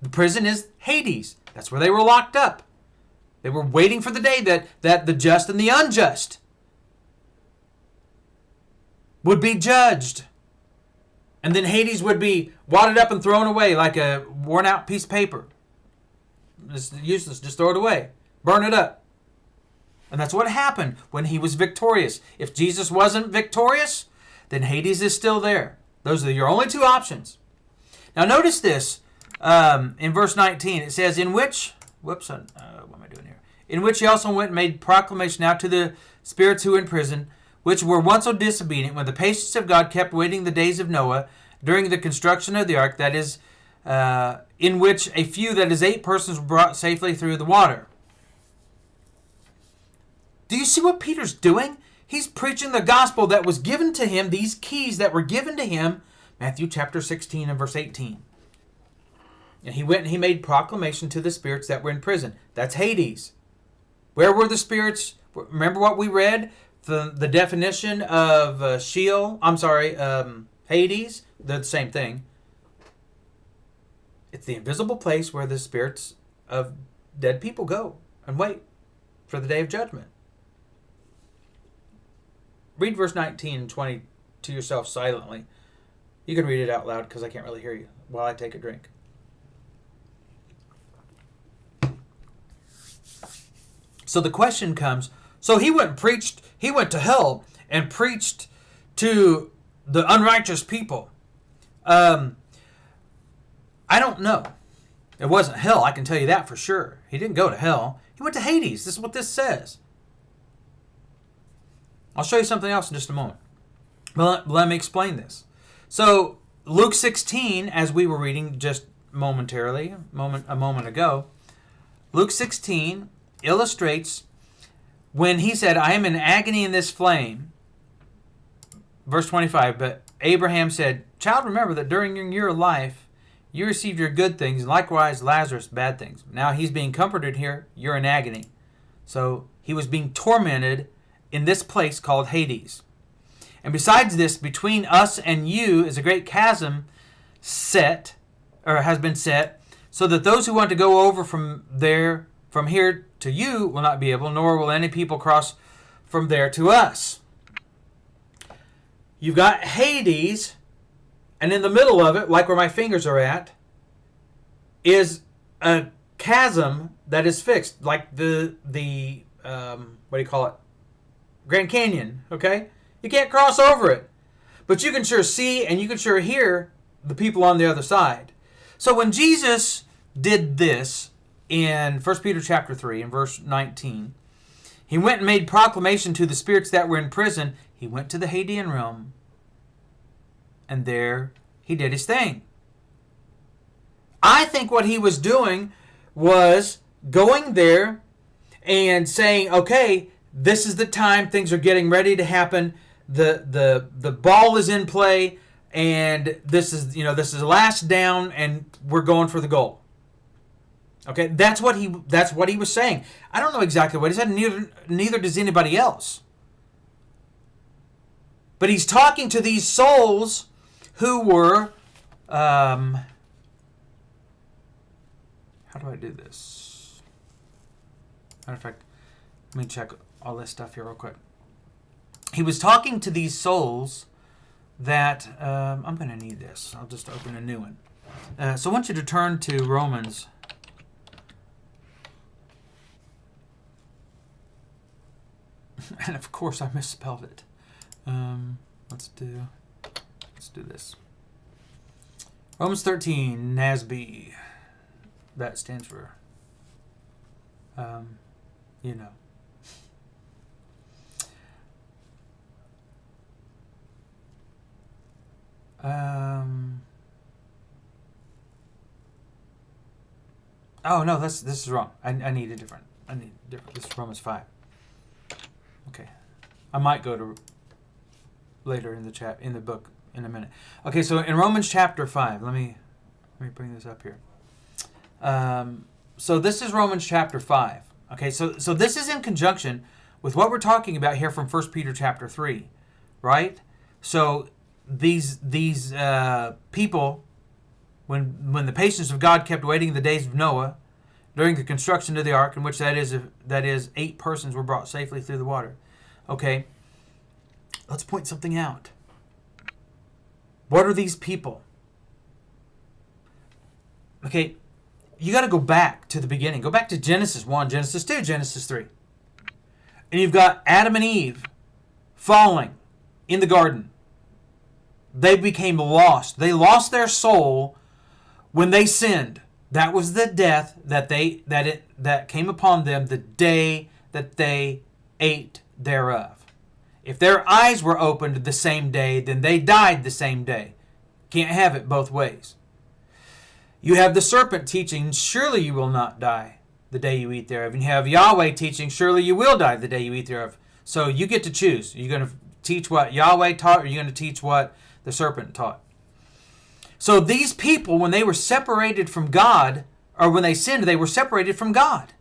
The prison is Hades. That's where they were locked up. They were waiting for the day that the just and the unjust would be judged. And then Hades would be wadded up and thrown away like a worn out piece of paper. It's useless. Just throw it away. Burn it up. And that's what happened when he was victorious. If Jesus wasn't victorious, then Hades is still there. Those are your only two options. Now notice this in verse 19. It says, in which, what am I doing here? In which he also went and made proclamation now to the spirits who were in prison, which were once so disobedient, when the patience of God kept waiting the days of Noah during the construction of the ark, that is, in which a few, that is 8 persons, were brought safely through the water. Do you see what Peter's doing? He's preaching the gospel that was given to him, these keys that were given to him, Matthew chapter 16 and verse 18. And he went and he made proclamation to the spirits that were in prison. That's Hades. Where were the spirits? Remember what we read? The definition of Hades. They're the same thing. It's the invisible place where the spirits of dead people go and wait for the day of judgment. Read verse 19 and 20 to yourself silently. You can read it out loud because I can't really hear you while I take a drink. So the question comes, so he went to hell and preached to the unrighteous people. I don't know. It wasn't hell, I can tell you that for sure. He didn't go to hell. He went to Hades. This is what this says. I'll show you something else in just a moment. But let me explain this. So Luke 16, as we were reading just momentarily, a moment ago, Luke 16 illustrates when he said, I am in agony in this flame. Verse 25, Abraham said, "Child, remember that during your life, you received your good things, and likewise Lazarus bad things. Now he's being comforted here, you're in agony." So he was being tormented in this place called Hades. "And besides this, between us and you is a great chasm has been set, so that those who want to go over from here to you will not be able, nor will any people cross from there to us." You've got Hades, and in the middle of it, like where my fingers are at, is a chasm that is fixed, like the what do you call it? Grand Canyon, okay? You can't cross over it. But you can sure see and you can sure hear the people on the other side. So when Jesus did this in 1 Peter chapter 3 and verse 19, he went and made proclamation to the spirits that were in prison. He went to the Hadean realm, and there he did his thing. I think what he was doing was going there and saying, okay, this is the time, things are getting ready to happen, the ball is in play, and this is the last down, and we're going for the goal. Okay, that's what he was saying. I don't know exactly what he said, neither does anybody else. But he's talking to these souls who were how do I do this? Matter of fact, let me check all this stuff here real quick. He was talking to these souls that I'm going to need this. I'll just open a new one. So I want you to turn to Romans. And of course I misspelled it. Let's do this. Romans 13, NASB. That stands for, you know. Oh no, this is wrong. I need a different. This is Romans 5. Okay, I might go to later in the book in a minute. Okay, so in Romans chapter 5, let me bring this up here. So this is Romans chapter 5. Okay, so this is in conjunction with what we're talking about here from 1 Peter chapter 3, right? So these people, when the patience of God kept waiting in the days of Noah, during the construction of the ark, in which that is 8 persons were brought safely through the water. Okay, let's point something out. What are these people? Okay, you got to go back to the beginning. Go back to Genesis 1, Genesis 2, Genesis 3. And you've got Adam and Eve falling in the garden. They became lost. They lost their soul when they sinned. That was the death that came upon them the day that they ate thereof. If their eyes were opened the same day, then they died the same day. Can't have it both ways. You have the serpent teaching, surely you will not die the day you eat thereof. And you have Yahweh teaching, surely you will die the day you eat thereof. So you get to choose. You're going to teach what Yahweh taught, or you're going to teach what the serpent taught. So these people, when they were separated from God, or when they sinned, they were separated from God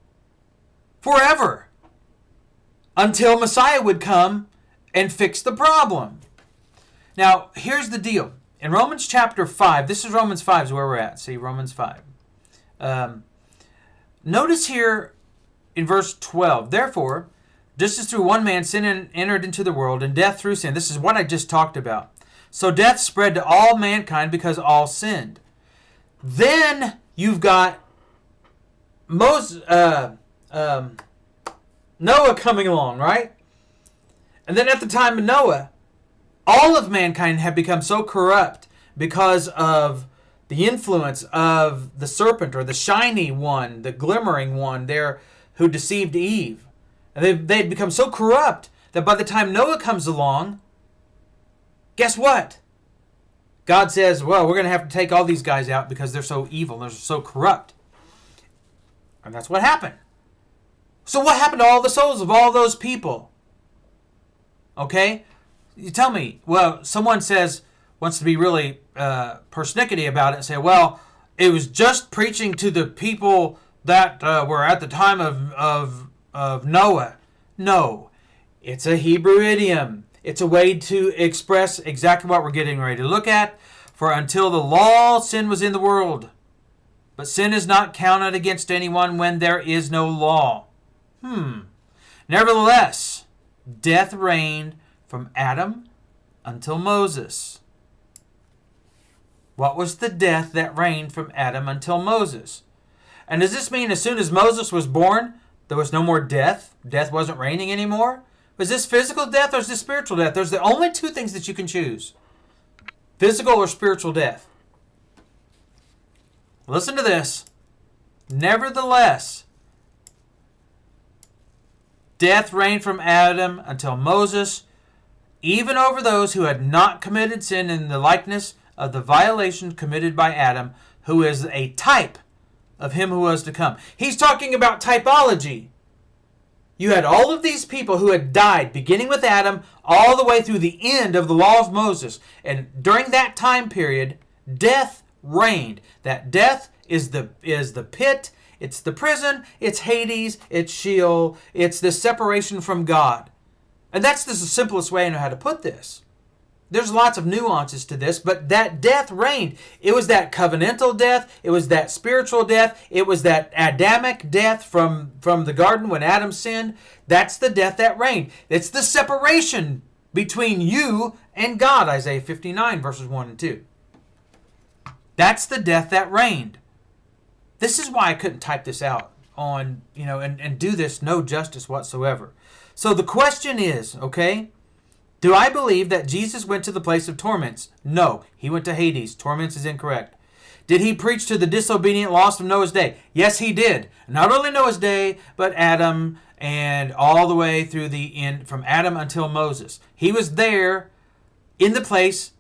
forever, until Messiah would come and fix the problem. Now, here's the deal. In Romans chapter 5, this is Romans 5 is where we're at. See, Romans 5. Notice here in verse 12, therefore, just as through one man sin entered into the world, and death through sin. This is what I just talked about. So death spread to all mankind because all sinned. Then you've got Noah coming along, right? And then at the time of Noah, all of mankind had become so corrupt because of the influence of the serpent, or the shiny one, the glimmering one there who deceived Eve. And they'd become so corrupt that by the time Noah comes along, guess what? God says, well, we're going to have to take all these guys out because they're so evil, they're so corrupt. And that's what happened. So what happened to all the souls of all those people? Okay? You tell me. Well, someone says, wants to be really persnickety about it and say, well, it was just preaching to the people that were at the time of Noah. No, it's a Hebrew idiom. It's a way to express exactly what we're getting ready to look at. For until the law, sin was in the world. But sin is not counted against anyone when there is no law. Nevertheless, death reigned from Adam until Moses. What was the death that reigned from Adam until Moses? And does this mean as soon as Moses was born, there was no more death? Death wasn't reigning anymore? Was this physical death or is this spiritual death? There's the only two things that you can choose. Physical or spiritual death. Listen to this. Nevertheless, death reigned from Adam until Moses, even over those who had not committed sin in the likeness of the violation committed by Adam, who is a type of him who was to come. He's talking about typology. You had all of these people who had died, beginning with Adam, all the way through the end of the law of Moses. And during that time period, death reigned. That death is the pit, it's the prison, it's Hades, it's Sheol, it's the separation from God. And that's the simplest way I know how to put this. There's lots of nuances to this, but that death reigned. It was that covenantal death. It was that spiritual death. It was that Adamic death from the garden when Adam sinned. That's the death that reigned. It's the separation between you and God, Isaiah 59, verses 1 and 2. That's the death that reigned. This is why I couldn't type this out on, and do this no justice whatsoever. So the question is, okay, do I believe that Jesus went to the place of torments? No, he went to Hades. Torments is incorrect. Did he preach to the disobedient lost of Noah's day? Yes, he did. Not only Noah's day, but Adam and all the way through the end, from Adam until Moses. He was there in the place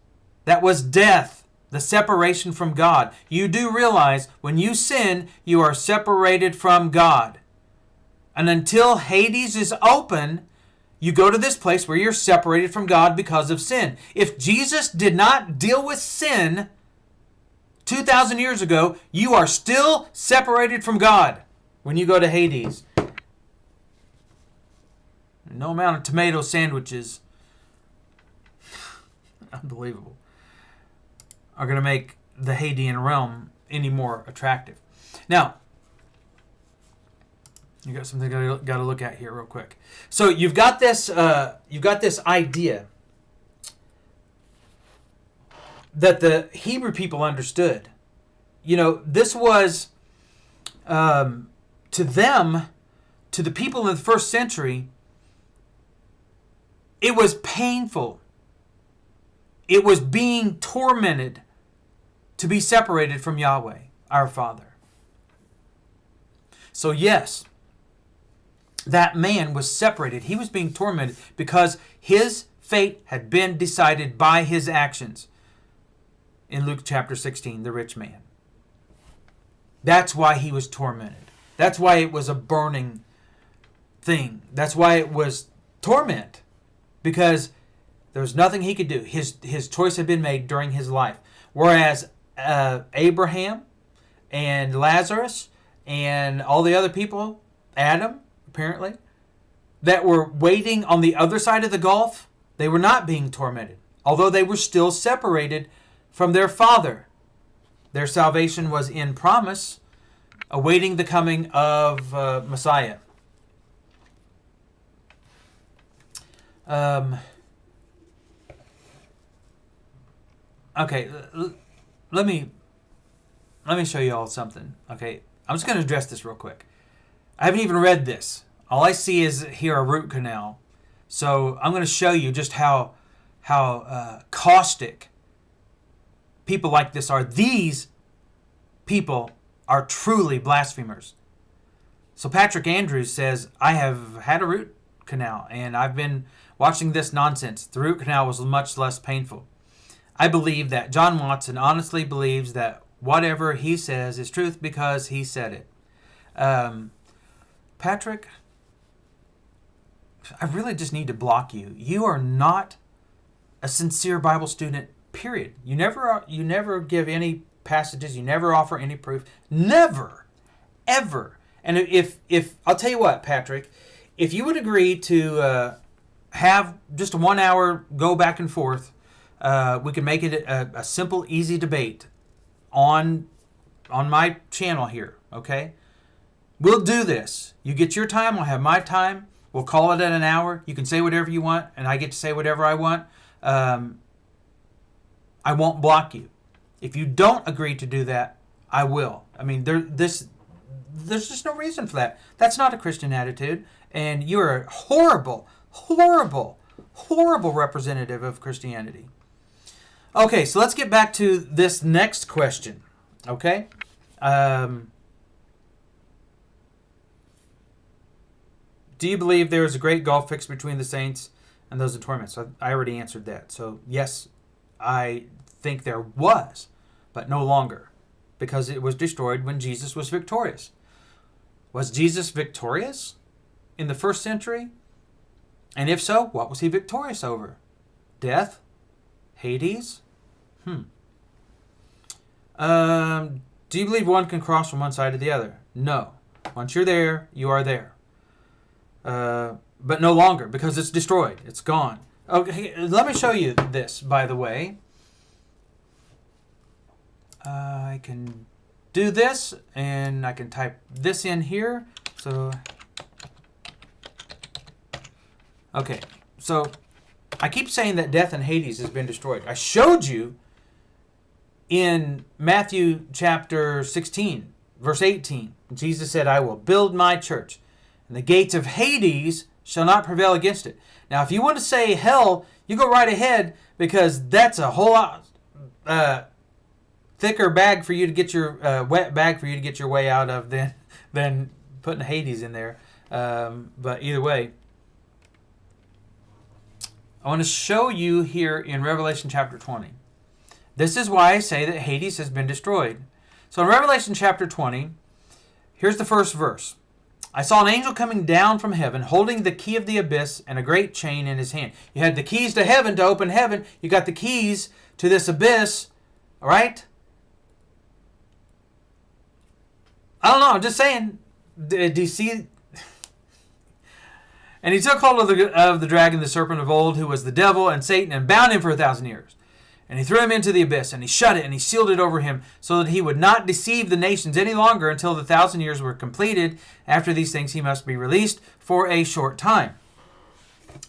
that was death, the separation from God. You do realize when you sin, you are separated from God. And until Hades is open, you go to this place where you're separated from God because of sin. If Jesus did not deal with sin 2,000 years ago, you are still separated from God when you go to Hades. No amount of tomato sandwiches, unbelievable, are going to make the Hadean realm any more attractive. Now, you got something got to look at here real quick. So you've got this idea that the Hebrew people understood. This was to them, to the people in the first century, it was painful. It was being tormented to be separated from Yahweh, our Father. So yes, that man was separated. He was being tormented because his fate had been decided by his actions. In Luke chapter 16, the rich man. That's why he was tormented. That's why it was a burning thing. That's why it was torment. Because there was nothing he could do. His choice had been made during his life. Whereas Abraham and Lazarus and all the other people, Adam, apparently, that were waiting on the other side of the gulf, they were not being tormented. Although they were still separated from their Father. Their salvation was in promise, awaiting the coming of Messiah. Okay, let me show you all something. Okay, I'm just going to address this real quick. I haven't even read this. All I see is here a root canal. So I'm going to show you just how caustic people like this are. These people are truly blasphemers. So Patrick Andrews says, I have had a root canal and I've been watching this nonsense. The root canal was much less painful. I believe that John Watson honestly believes that whatever he says is truth because he said it. Patrick, I really just need to block you. You are not a sincere Bible student Period. You never give any passages. You never offer any proof. Never, ever. And if I'll tell you what, Patrick, if you would agree to have just a 1 hour go back and forth, we can make it a simple, easy debate on my channel here. Okay, we'll do this. You get your time. I'll have my time. We'll call it at an hour. You can say whatever you want, and I get to say whatever I want. I won't block you. If you don't agree to do that, I will. I mean, there's just no reason for that. That's not a Christian attitude, and you're a horrible, horrible, horrible representative of Christianity. Okay, so let's get back to this next question. Okay? Do you believe there is a great gulf fixed between the saints and those in torment? So I already answered that. So yes, I think there was, but no longer, because it was destroyed when Jesus was victorious. Was Jesus victorious in the first century? And if so, what was he victorious over? Death? Hades? Do you believe one can cross from one side to the other? No. Once you're there, you are there. But no longer, because it's destroyed. It's gone. Okay, let me show you this, by the way. I can do this, and I can type this in here. So, okay, so I keep saying that death and Hades has been destroyed. I showed you in Matthew chapter 16, verse 18. Jesus said, I will build my church, and the gates of Hades shall not prevail against it. Now, if you want to say hell, you go right ahead, because that's a whole lot thicker bag for you to get your wet bag for you to get your way out of than putting Hades in there. But either way, I want to show you here in Revelation chapter 20. This is why I say that Hades has been destroyed. So in Revelation chapter 20, here's the first verse. I saw an angel coming down from heaven, holding the key of the abyss and a great chain in his hand. You had the keys to heaven to open heaven. You got the keys to this abyss. All right? I don't know. I'm just saying. Do you see? And he took hold of the dragon, the serpent of old, who was the devil and Satan, and bound him for 1,000 years. And he threw him into the abyss, and he shut it, and he sealed it over him, so that he would not deceive the nations any longer until the 1,000 years were completed. After these things, he must be released for a short time.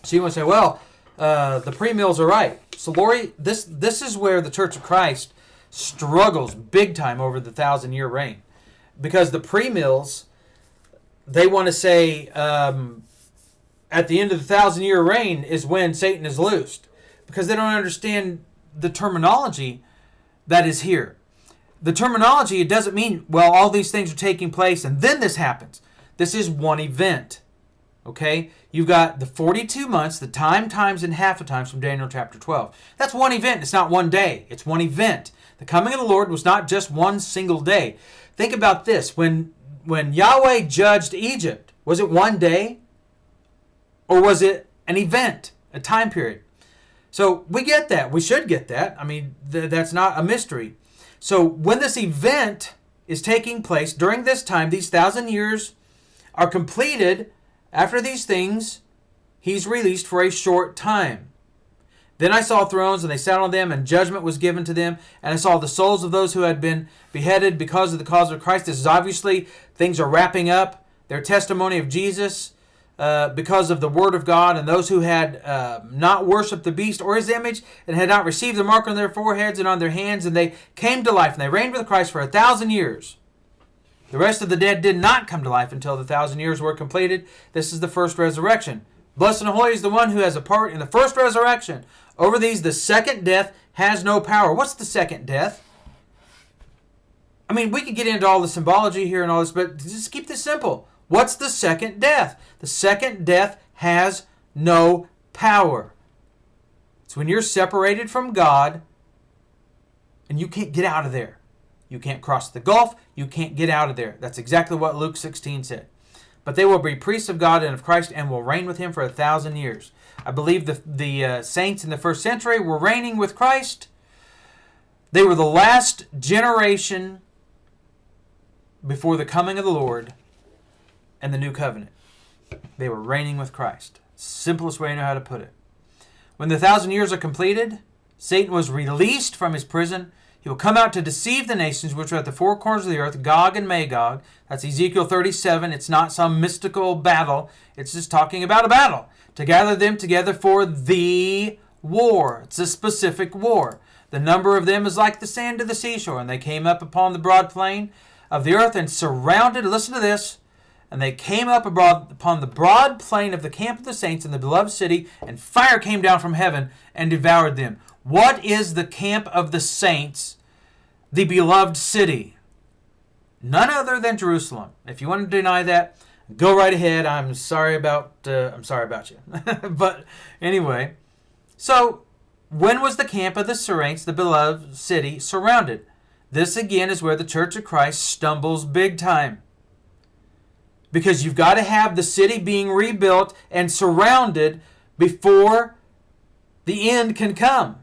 So you want to say, well, the premills are right. So, Lorrie, this is where the Church of Christ struggles big time over the 1,000-year reign. Because the premills, they want to say at the end of the 1,000-year reign is when Satan is loosed. Because they don't understand the terminology that is here. The terminology, it doesn't mean, well, all these things are taking place and then this happens. This is one event. Okay? You've got the 42 months, the time, times, and half a times from Daniel chapter 12. That's one event. It's not one day. It's one event. The coming of the Lord was not just one single day. Think about this. When Yahweh judged Egypt, was it one day? Or was it an event, a time period? So we get that. We should get that. I mean, that's not a mystery. So when this event is taking place during this time, these 1,000 years are completed. After these things, he's released for a short time. Then I saw thrones, and they sat on them, and judgment was given to them. And I saw the souls of those who had been beheaded because of the cause of Christ. This is obviously, things are wrapping up. Their testimony of Jesus because of the word of God, and those who had not worshipped the beast or his image, and had not received the mark on their foreheads and on their hands, and they came to life, and they reigned with Christ for 1,000 years. The rest of the dead did not come to life until the 1,000 years were completed. This is the first resurrection. Blessed and holy is the one who has a part in the first resurrection. Over these, the second death has no power. What's the second death? I mean, we could get into all the symbology here and all this, but just keep this simple. What's the second death? The second death has no power. It's when you're separated from God and you can't get out of there. You can't cross the gulf. You can't get out of there. That's exactly what Luke 16 said. But they will be priests of God and of Christ and will reign with him for 1,000 years. I believe the saints in the first century were reigning with Christ They were the last generation before the coming of the Lord and the new covenant. They were reigning with Christ. Simplest way I know how to put it. When the 1,000 years are completed, Satan was released from his prison. He will come out to deceive the nations which are at the four corners of the earth, Gog and Magog. That's Ezekiel 37. It's not some mystical battle. It's just talking about a battle. To gather them together for the war. It's a specific war. The number of them is like the sand of the seashore. And they came up upon the broad plain of the earth and surrounded, listen to this, and they came up upon the broad plain of the camp of the saints in the beloved city, and fire came down from heaven and devoured them. What is the camp of the saints, the beloved city? None other than Jerusalem. If you want to deny that, go right ahead. I'm sorry about you. But anyway, so when was the camp of the saints, the beloved city, surrounded? This again is where the Church of Christ stumbles big time. Because you've got to have the city being rebuilt and surrounded before the end can come.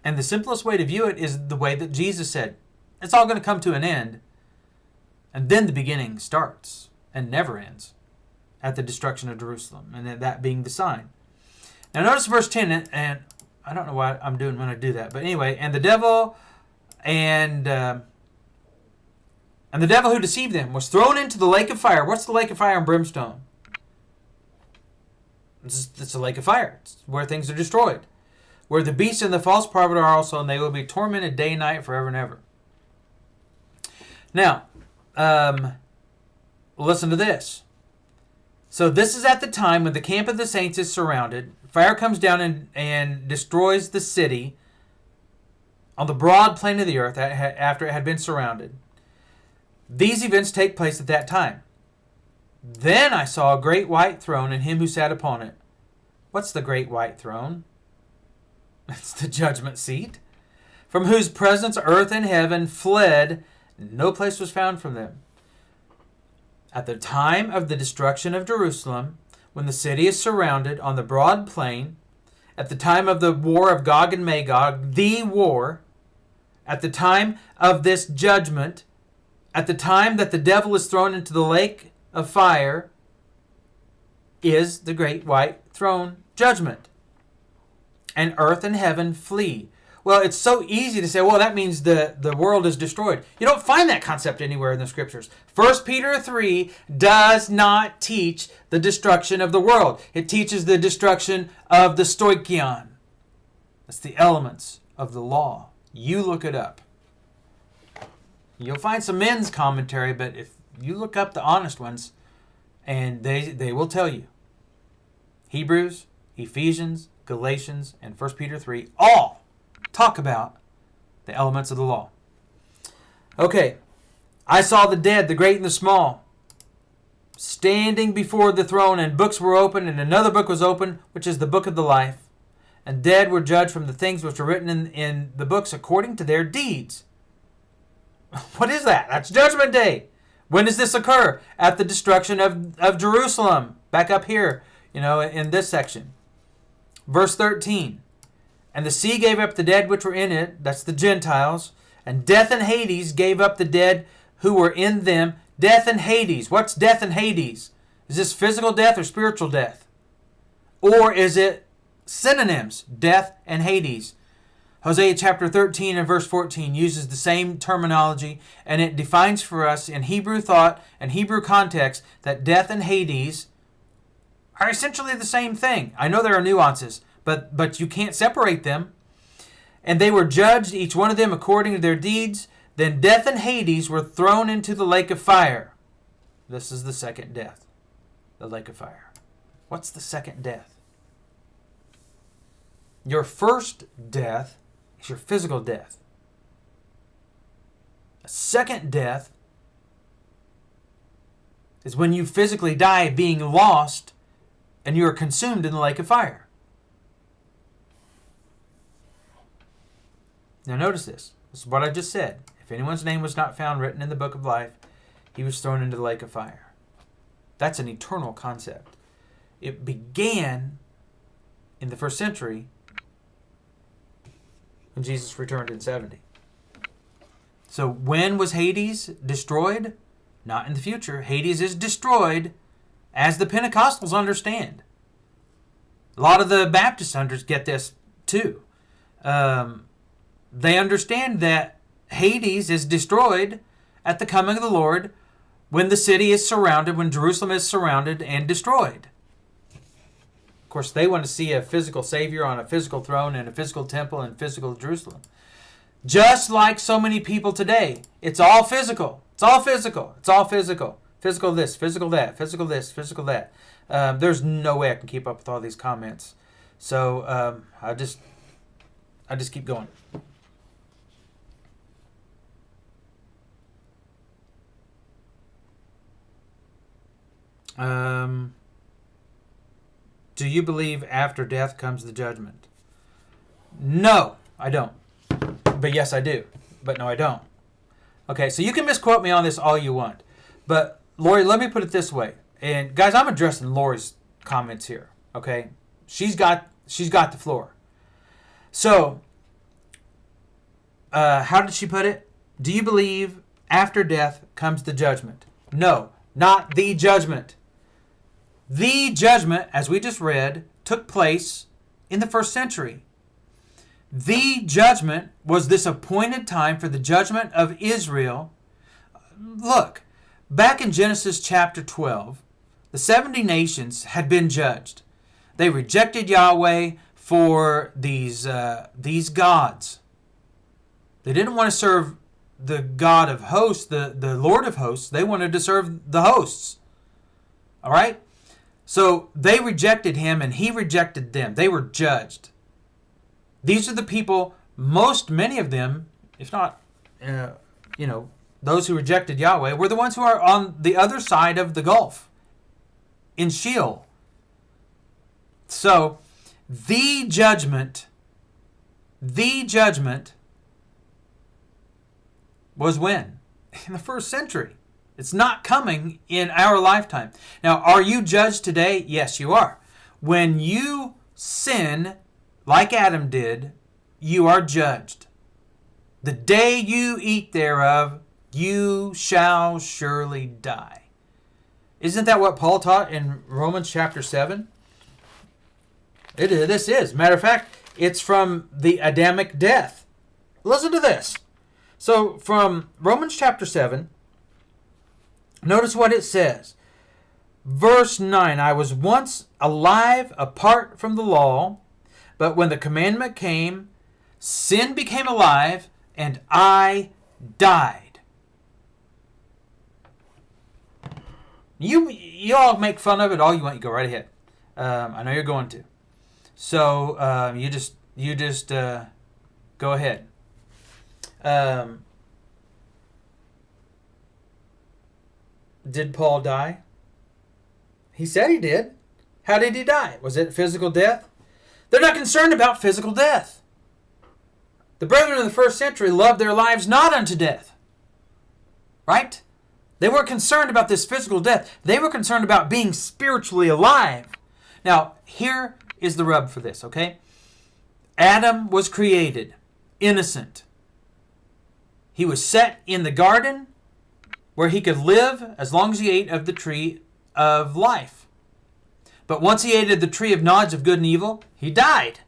And the simplest way to view it is the way that Jesus said. It's all going to come to an end. And then the beginning starts and never ends at the destruction of Jerusalem. And that being the sign. Now notice verse 10. And I don't know what I'm doing when I do that. But anyway, and the devil the devil who deceived them was thrown into the lake of fire. What's the lake of fire and brimstone? It's a lake of fire. It's where things are destroyed. Where the beast and the false prophet are also, and they will be tormented day and night forever and ever. Now, listen to this. So this is at the time when the camp of the saints is surrounded. Fire comes down and destroys the city on the broad plain of the earth after it had been surrounded. These events take place at that time. Then I saw a great white throne and him who sat upon it. What's the great white throne? It's the judgment seat, from whose presence earth and heaven fled. No place was found from them. At the time of the destruction of Jerusalem, when the city is surrounded on the broad plain, at the time of the war of Gog and Magog, the war, at the time of this judgment, at the time that the devil is thrown into the lake of fire, is the great white throne judgment. And earth and heaven flee. Well, it's so easy to say, well, that means the world is destroyed. You don't find that concept anywhere in the scriptures. 1 Peter 3 does not teach the destruction of the world. It teaches the destruction of the stoichion. That's the elements of the law. You look it up. You'll find some men's commentary, but if you look up the honest ones, and they will tell you. Hebrews, Ephesians, Galatians, and 1 Peter 3 all talk about the elements of the law. Okay, I saw the dead, the great and the small, standing before the throne, and books were opened, and another book was opened, which is the book of the life. And dead were judged from the things which were written in the books according to their deeds. What is that? That's Judgment Day. When does this occur? At the destruction of Jerusalem. Back up here, in this section. Verse 13. And the sea gave up the dead which were in it. That's the Gentiles. And death and Hades gave up the dead who were in them. Death and Hades. What's death and Hades? Is this physical death or spiritual death? Or is it synonyms? Death and Hades. Hosea chapter 13 and verse 14 uses the same terminology, and it defines for us in Hebrew thought and Hebrew context that death and Hades are essentially the same thing. I know there are nuances, but you can't separate them. And they were judged, each one of them according to their deeds. Then death and Hades were thrown into the lake of fire. This is the second death, the lake of fire. What's the second death? Your first death is your physical death. A second death is when you physically die, being lost, and you are consumed in the lake of fire. Now notice this. This is what I just said. If anyone's name was not found written in the book of life, he was thrown into the lake of fire. That's an eternal concept. It began in the first century when Jesus returned in 70. So when was Hades destroyed? Not in the future. Hades is destroyed as the Pentecostals understand. A lot of the Baptist hunters get this too. They understand that Hades is destroyed at the coming of the Lord when the city is surrounded, when Jerusalem is surrounded and destroyed. Of course, they want to see a physical Savior on a physical throne and a physical temple and physical Jerusalem. Just like so many people today, it's all physical. It's all physical. It's all physical. Physical this, physical that, physical this, physical that. There's no way I can keep up with all these comments. So I just keep going. Do you believe after death comes the judgment? No, I don't. But yes, I do. But no, I don't. Okay, so you can misquote me on this all you want. But, Lorrie, let me put it this way. And, guys, I'm addressing Lorrie's comments here. Okay? She's got the floor. So, how did she put it? Do you believe after death comes the judgment? No, not the judgment. The judgment, as we just read, took place in the 1st century. The judgment was this appointed time for the judgment of Israel. Look, back in Genesis chapter 12, the 70 nations had been judged. They rejected Yahweh for these gods. They didn't want to serve the God of hosts, the Lord of hosts. They wanted to serve the hosts. All right? So they rejected him and he rejected them. They were judged. These are the people, many of them, if not, those who rejected Yahweh, were the ones who are on the other side of the gulf, in Sheol. So, the judgment was when? In the 1st century. It's not coming in our lifetime. Now, are you judged today? Yes, you are. When you sin, like Adam did, you are judged. The day you eat thereof, you shall surely die. Isn't that what Paul taught in Romans chapter 7? This is. Matter of fact, it's from the Adamic death. Listen to this. So from Romans chapter 7, notice what it says. Verse 9, I was once alive apart from the law, but when the commandment came, sin became alive, and I died. You all make fun of it all you want. You go right ahead. I know you're going to. So you just go ahead. Did Paul die? He said he did. How did he die? Was it physical death? They're not concerned about physical death. The brethren of the 1st century loved their lives not unto death. Right? They weren't concerned about this physical death. They were concerned about being spiritually alive. Now, here is the rub for this, okay? Adam was created innocent. He was set in the garden where he could live as long as he ate of the tree of life. But once he ate of the tree of knowledge of good and evil, he died.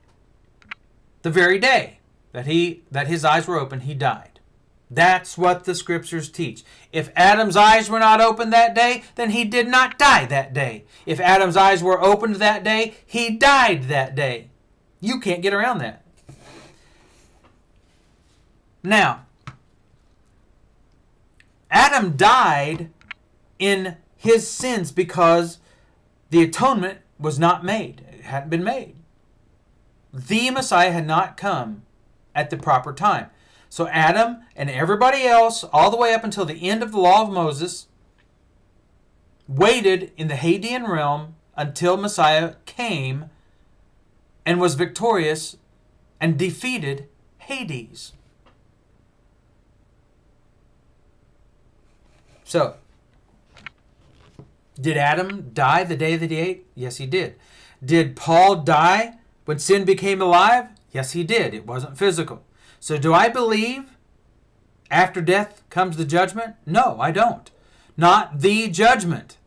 The very day that his eyes were open, he died. That's what the scriptures teach. If Adam's eyes were not opened that day, then he did not die that day. If Adam's eyes were opened that day, he died that day. You can't get around that. Now, Adam died in his sins because the atonement was not made. It hadn't been made. The Messiah had not come at the proper time. So Adam and everybody else, all the way up until the end of the law of Moses, waited in the Hadean realm until Messiah came and was victorious and defeated Hades. So, did Adam die the day that he ate? Yes, he did. Did Paul die when sin became alive? Yes, he did. It wasn't physical. So do I believe after death comes the judgment? No, I don't. Not the judgment.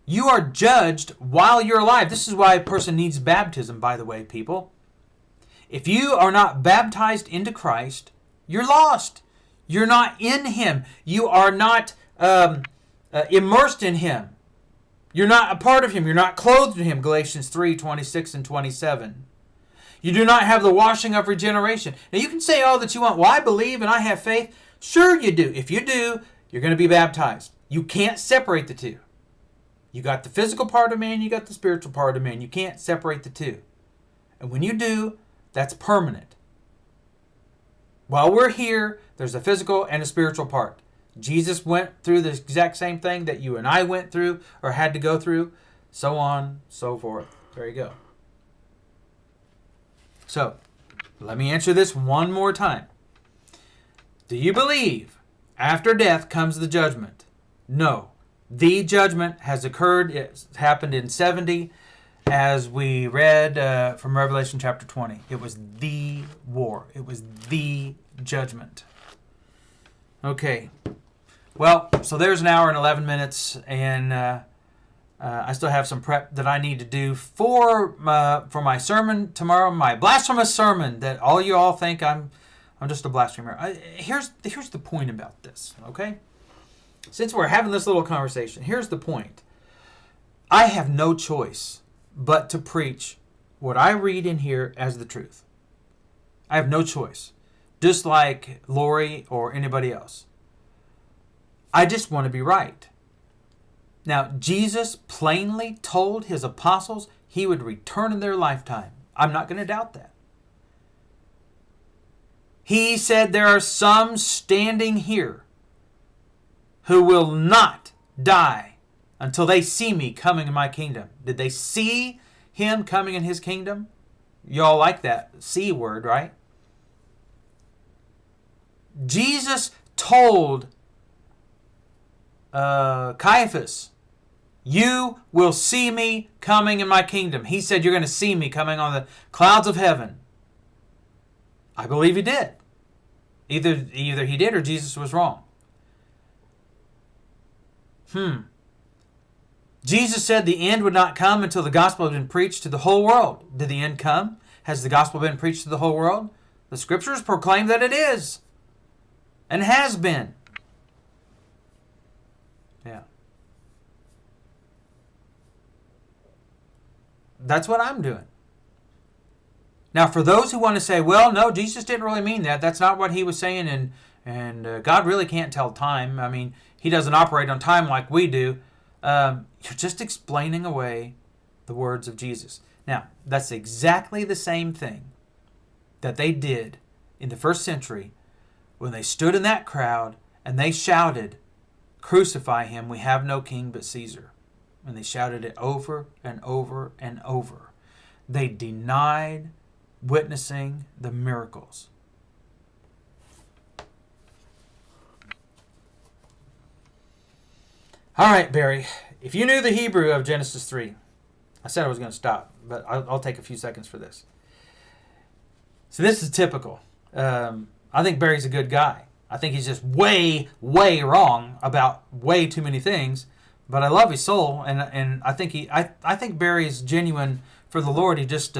You are judged while you're alive. This is why a person needs baptism, by the way, people. If you are not baptized into Christ, you're lost. You're not in Him. You are not immersed in Him. You're not a part of Him. You're not clothed in Him. Galatians 3:26 and 27. You do not have the washing of regeneration. Now you can say all that you want. Well, I believe and I have faith. Sure you do. If you do, you're going to be baptized. You can't separate the two. You got the physical part of man, you got the spiritual part of man. You can't separate the two. And when you do, that's permanent. While we're here, there's a physical and a spiritual part. Jesus went through the exact same thing that you and I went through or had to go through, so on, so forth. There you go. So, let me answer this one more time. Do you believe after death comes the judgment? No. The judgment has occurred. It happened in 70, as we read from Revelation chapter 20. It was the war. It was the judgment. Okay. Well, so there's an hour and 11 minutes, and I still have some prep that I need to do for my sermon tomorrow, my blasphemous sermon that all you all think I'm just a blasphemer. Here's the point about this, okay? Since we're having this little conversation, here's the point. I have no choice but to preach what I read in here as the truth. I have no choice. Just like Lorrie or anybody else. I just want to be right. Now, Jesus plainly told his apostles he would return in their lifetime. I'm not going to doubt that. He said there are some standing here who will not die until they see me coming in my kingdom. Did they see him coming in his kingdom? Y'all like that C word, right? Jesus told Caiaphas, you will see me coming in my kingdom. He said, you're going to see me coming on the clouds of heaven. I believe he did. Either he did or Jesus was wrong. Jesus said the end would not come until the gospel had been preached to the whole world. Did the end come? Has the gospel been preached to the whole world? The scriptures proclaim that it is. And has been. Yeah. That's what I'm doing. Now, for those who want to say, well, no, Jesus didn't really mean that. That's not what he was saying, and God really can't tell time. I mean, he doesn't operate on time like we do. You're just explaining away the words of Jesus. Now, that's exactly the same thing that they did in the first century when they stood in that crowd and they shouted, crucify him, we have no king but Caesar. And they shouted it over and over and over. They denied witnessing the miracles. All right, Barry, if you knew the Hebrew of Genesis 3, I said I was going to stop, but I'll take a few seconds for this. So this is typical. I think Barry's a good guy. I think he's just way, way wrong about way too many things, but I love his soul, and I think I think Barry is genuine for the Lord. He just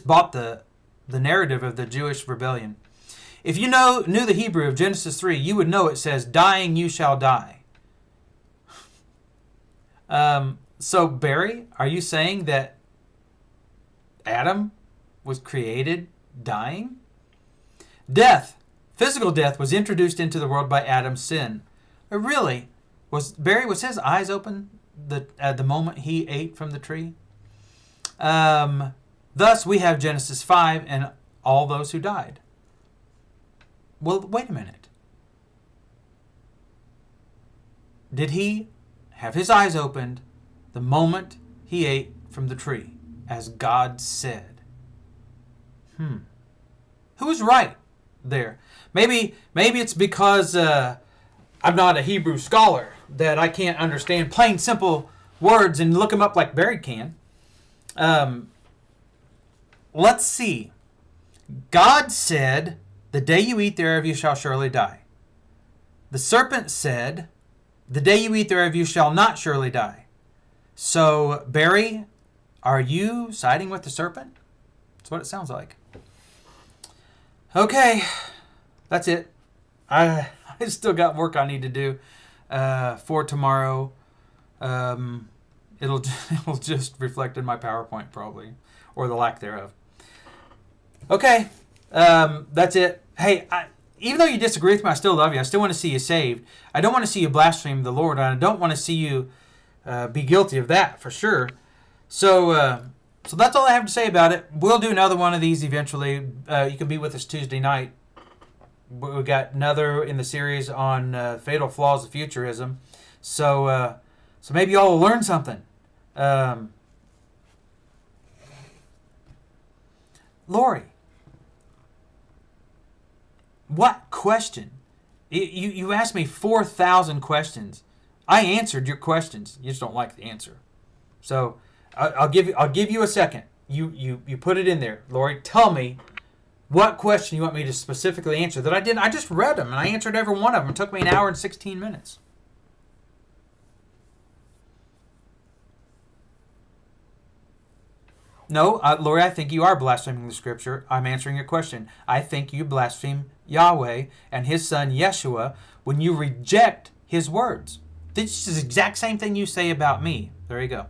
bought the narrative of the Jewish rebellion. If you knew the Hebrew of Genesis 3, you would know it says, dying you shall die. So Barry, are you saying that Adam was created dying? Death, physical death, was introduced into the world by Adam's sin. Really? Was his eyes open at the moment he ate from the tree? Thus, we have Genesis 5 and all those who died. Well, wait a minute. Did he have his eyes opened the moment he ate from the tree, as God said? Who was right there? Maybe it's because I'm not a Hebrew scholar that I can't understand plain, simple words and look them up like Barry can. Let's see. God said, the day you eat thereof you shall surely die. The serpent said, the day you eat thereof you shall not surely die. So, Barry, are you siding with the serpent? That's what it sounds like. Okay, that's it. I still got work I need to do for tomorrow. It'll just reflect in my PowerPoint probably, or the lack thereof. Okay, that's it. Hey, even though you disagree with me, I still love you. I still want to see you saved. I don't want to see you blaspheme the Lord, and I don't want to see you be guilty of that for sure. So that's all I have to say about it. We'll do another one of these eventually. You can be with us Tuesday night. We got another in the series on fatal flaws of futurism. So maybe y'all will learn something. Lorrie, what question? You asked me 4,000 questions. I answered your questions. You just don't like the answer. So I'll give you a second. You put it in there, Lorrie. Tell me what question you want me to specifically answer that I didn't. I just read them and I answered every one of them. It took me an hour and 16 minutes. No, Lorrie, I think you are blaspheming the scripture. I'm answering your question. I think you blaspheme Yahweh and his son Yeshua when you reject his words. This is the exact same thing you say about me. There you go.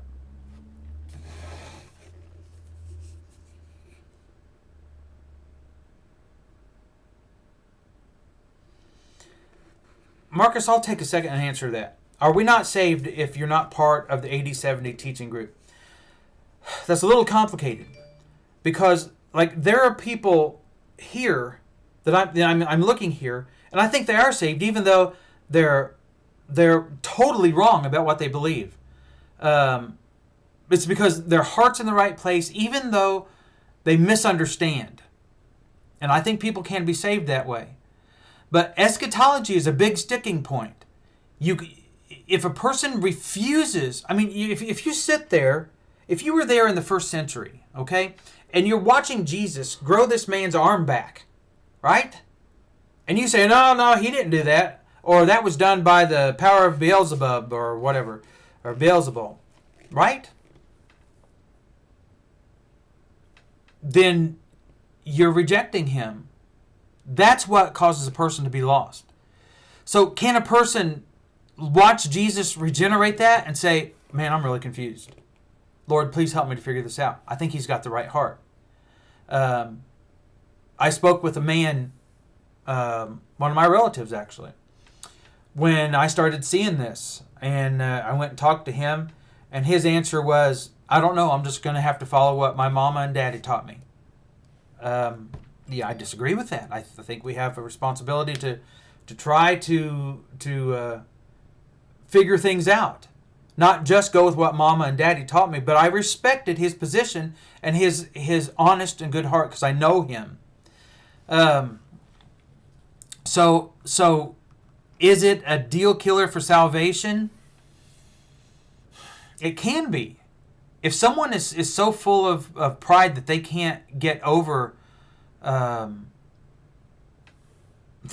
Marcus, I'll take a second and answer that. Are we not saved if you're not part of the 80-70 teaching group? That's a little complicated because, like, there are people here that I'm looking here, and I think they are saved, even though they're totally wrong about what they believe. It's because their heart's in the right place, even though they misunderstand. And I think people can be saved that way. But eschatology is a big sticking point. If a person refuses, I mean, if you sit there, if you were there in the first century, okay, and you're watching Jesus grow this man's arm back, right? And you say, no, he didn't do that. Or that was done by the power of Beelzebub or whatever, or Beelzebul, right? Then you're rejecting him. That's what causes a person to be lost. So can a person watch Jesus regenerate that and say, man, I'm really confused. Lord, please help me to figure this out. I think he's got the right heart. I spoke with a man, one of my relatives actually, when I started seeing this. And I went and talked to him. And his answer was, I don't know. I'm just going to have to follow what my mama and daddy taught me. Yeah, I disagree with that. I think we have a responsibility to try to figure things out. Not just go with what Mama and Daddy taught me, but I respected his position and his honest and good heart because I know him. So is it a deal killer for salvation? It can be. If someone is so full of pride that they can't get over the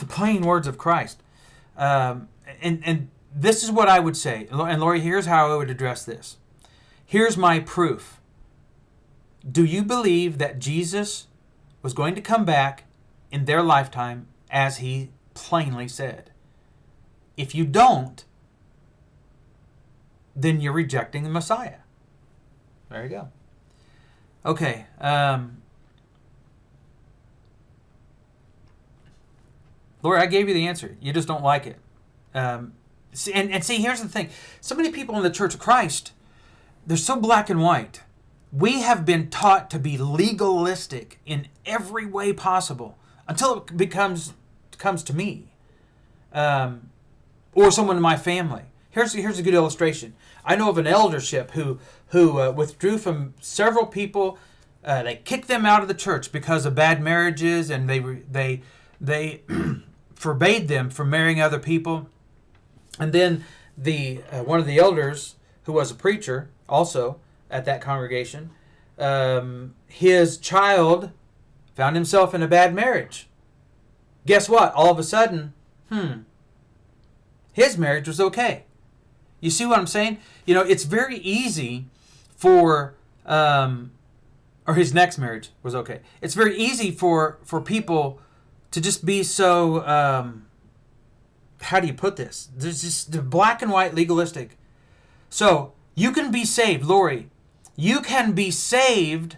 plain words of Christ, and this is what I would say. And Lorrie, here's how I would address this. Here's my proof. Do you believe that Jesus was going to come back in their lifetime as he plainly said? If you don't, then you're rejecting the Messiah. There you go. Okay. Lorrie, I gave you the answer. You just don't like it. And see, here's the thing. So many people in the Church of Christ, they're so black and white. We have been taught to be legalistic in every way possible until it comes to me or someone in my family. Here's a good illustration. I know of an eldership who withdrew from several people. They kicked them out of the church because of bad marriages, and they forbade them from marrying other people. And then one of the elders, who was a preacher also at that congregation, his child found himself in a bad marriage. Guess what? All of a sudden, his marriage was okay. You see what I'm saying? You know, it's very easy for, or his next marriage was okay. It's very easy for people to just be so, how do you put this? There's just the black and white legalistic. So, you can be saved, Lorrie. You can be saved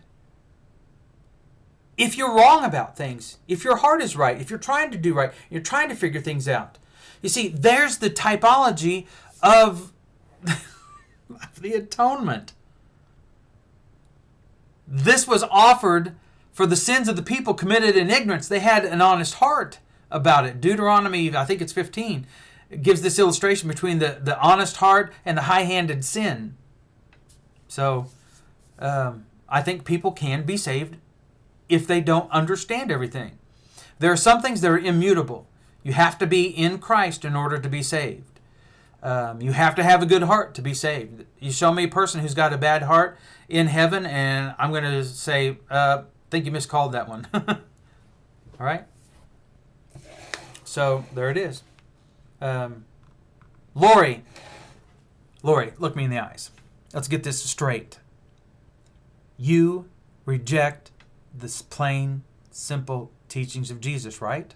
if you're wrong about things, if your heart is right, if you're trying to do right, you're trying to figure things out. You see, there's the typology of the atonement. This was offered for the sins of the people committed in ignorance. They had an honest heart about it. Deuteronomy, I think it's 15, gives this illustration between the honest heart and the high-handed sin. So, I think people can be saved if they don't understand everything. There are some things that are immutable. You have to be in Christ in order to be saved. You have to have a good heart to be saved. You show me a person who's got a bad heart in heaven, and I'm going to say, I think you miscalled that one. All right? So, there it is. Lorrie, look me in the eyes. Let's get this straight. You reject the plain, simple teachings of Jesus, right?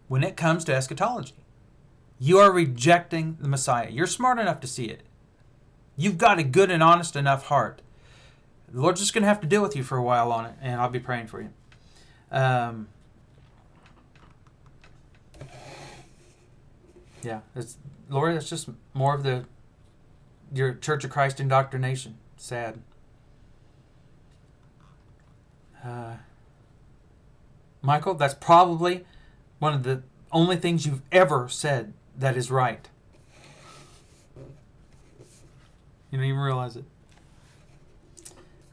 When it comes to eschatology. You are rejecting the Messiah. You're smart enough to see it. You've got a good and honest enough heart. The Lord's just going to have to deal with you for a while on it, and I'll be praying for you. Yeah, Lorrie, that's just more of your Church of Christ indoctrination. Sad. Michael, that's probably one of the only things you've ever said that is right. You don't even realize it.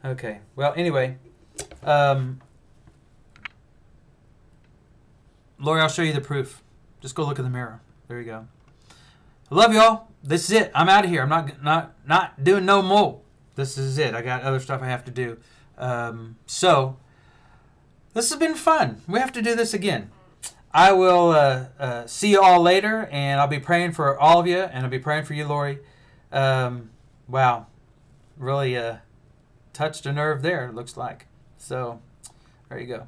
Okay. Well, anyway. Lorrie, I'll show you the proof. Just go look in the mirror. There you go. I love y'all. This is it. I'm out of here. I'm not doing no more. This is it. I got other stuff I have to do. So, this has been fun. We have to do this again. I will see you all later, and I'll be praying for all of you, and I'll be praying for you, Lorrie. Wow. Really touched a nerve there, it looks like. So, there you go.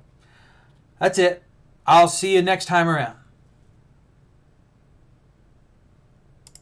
That's it. I'll see you next time around.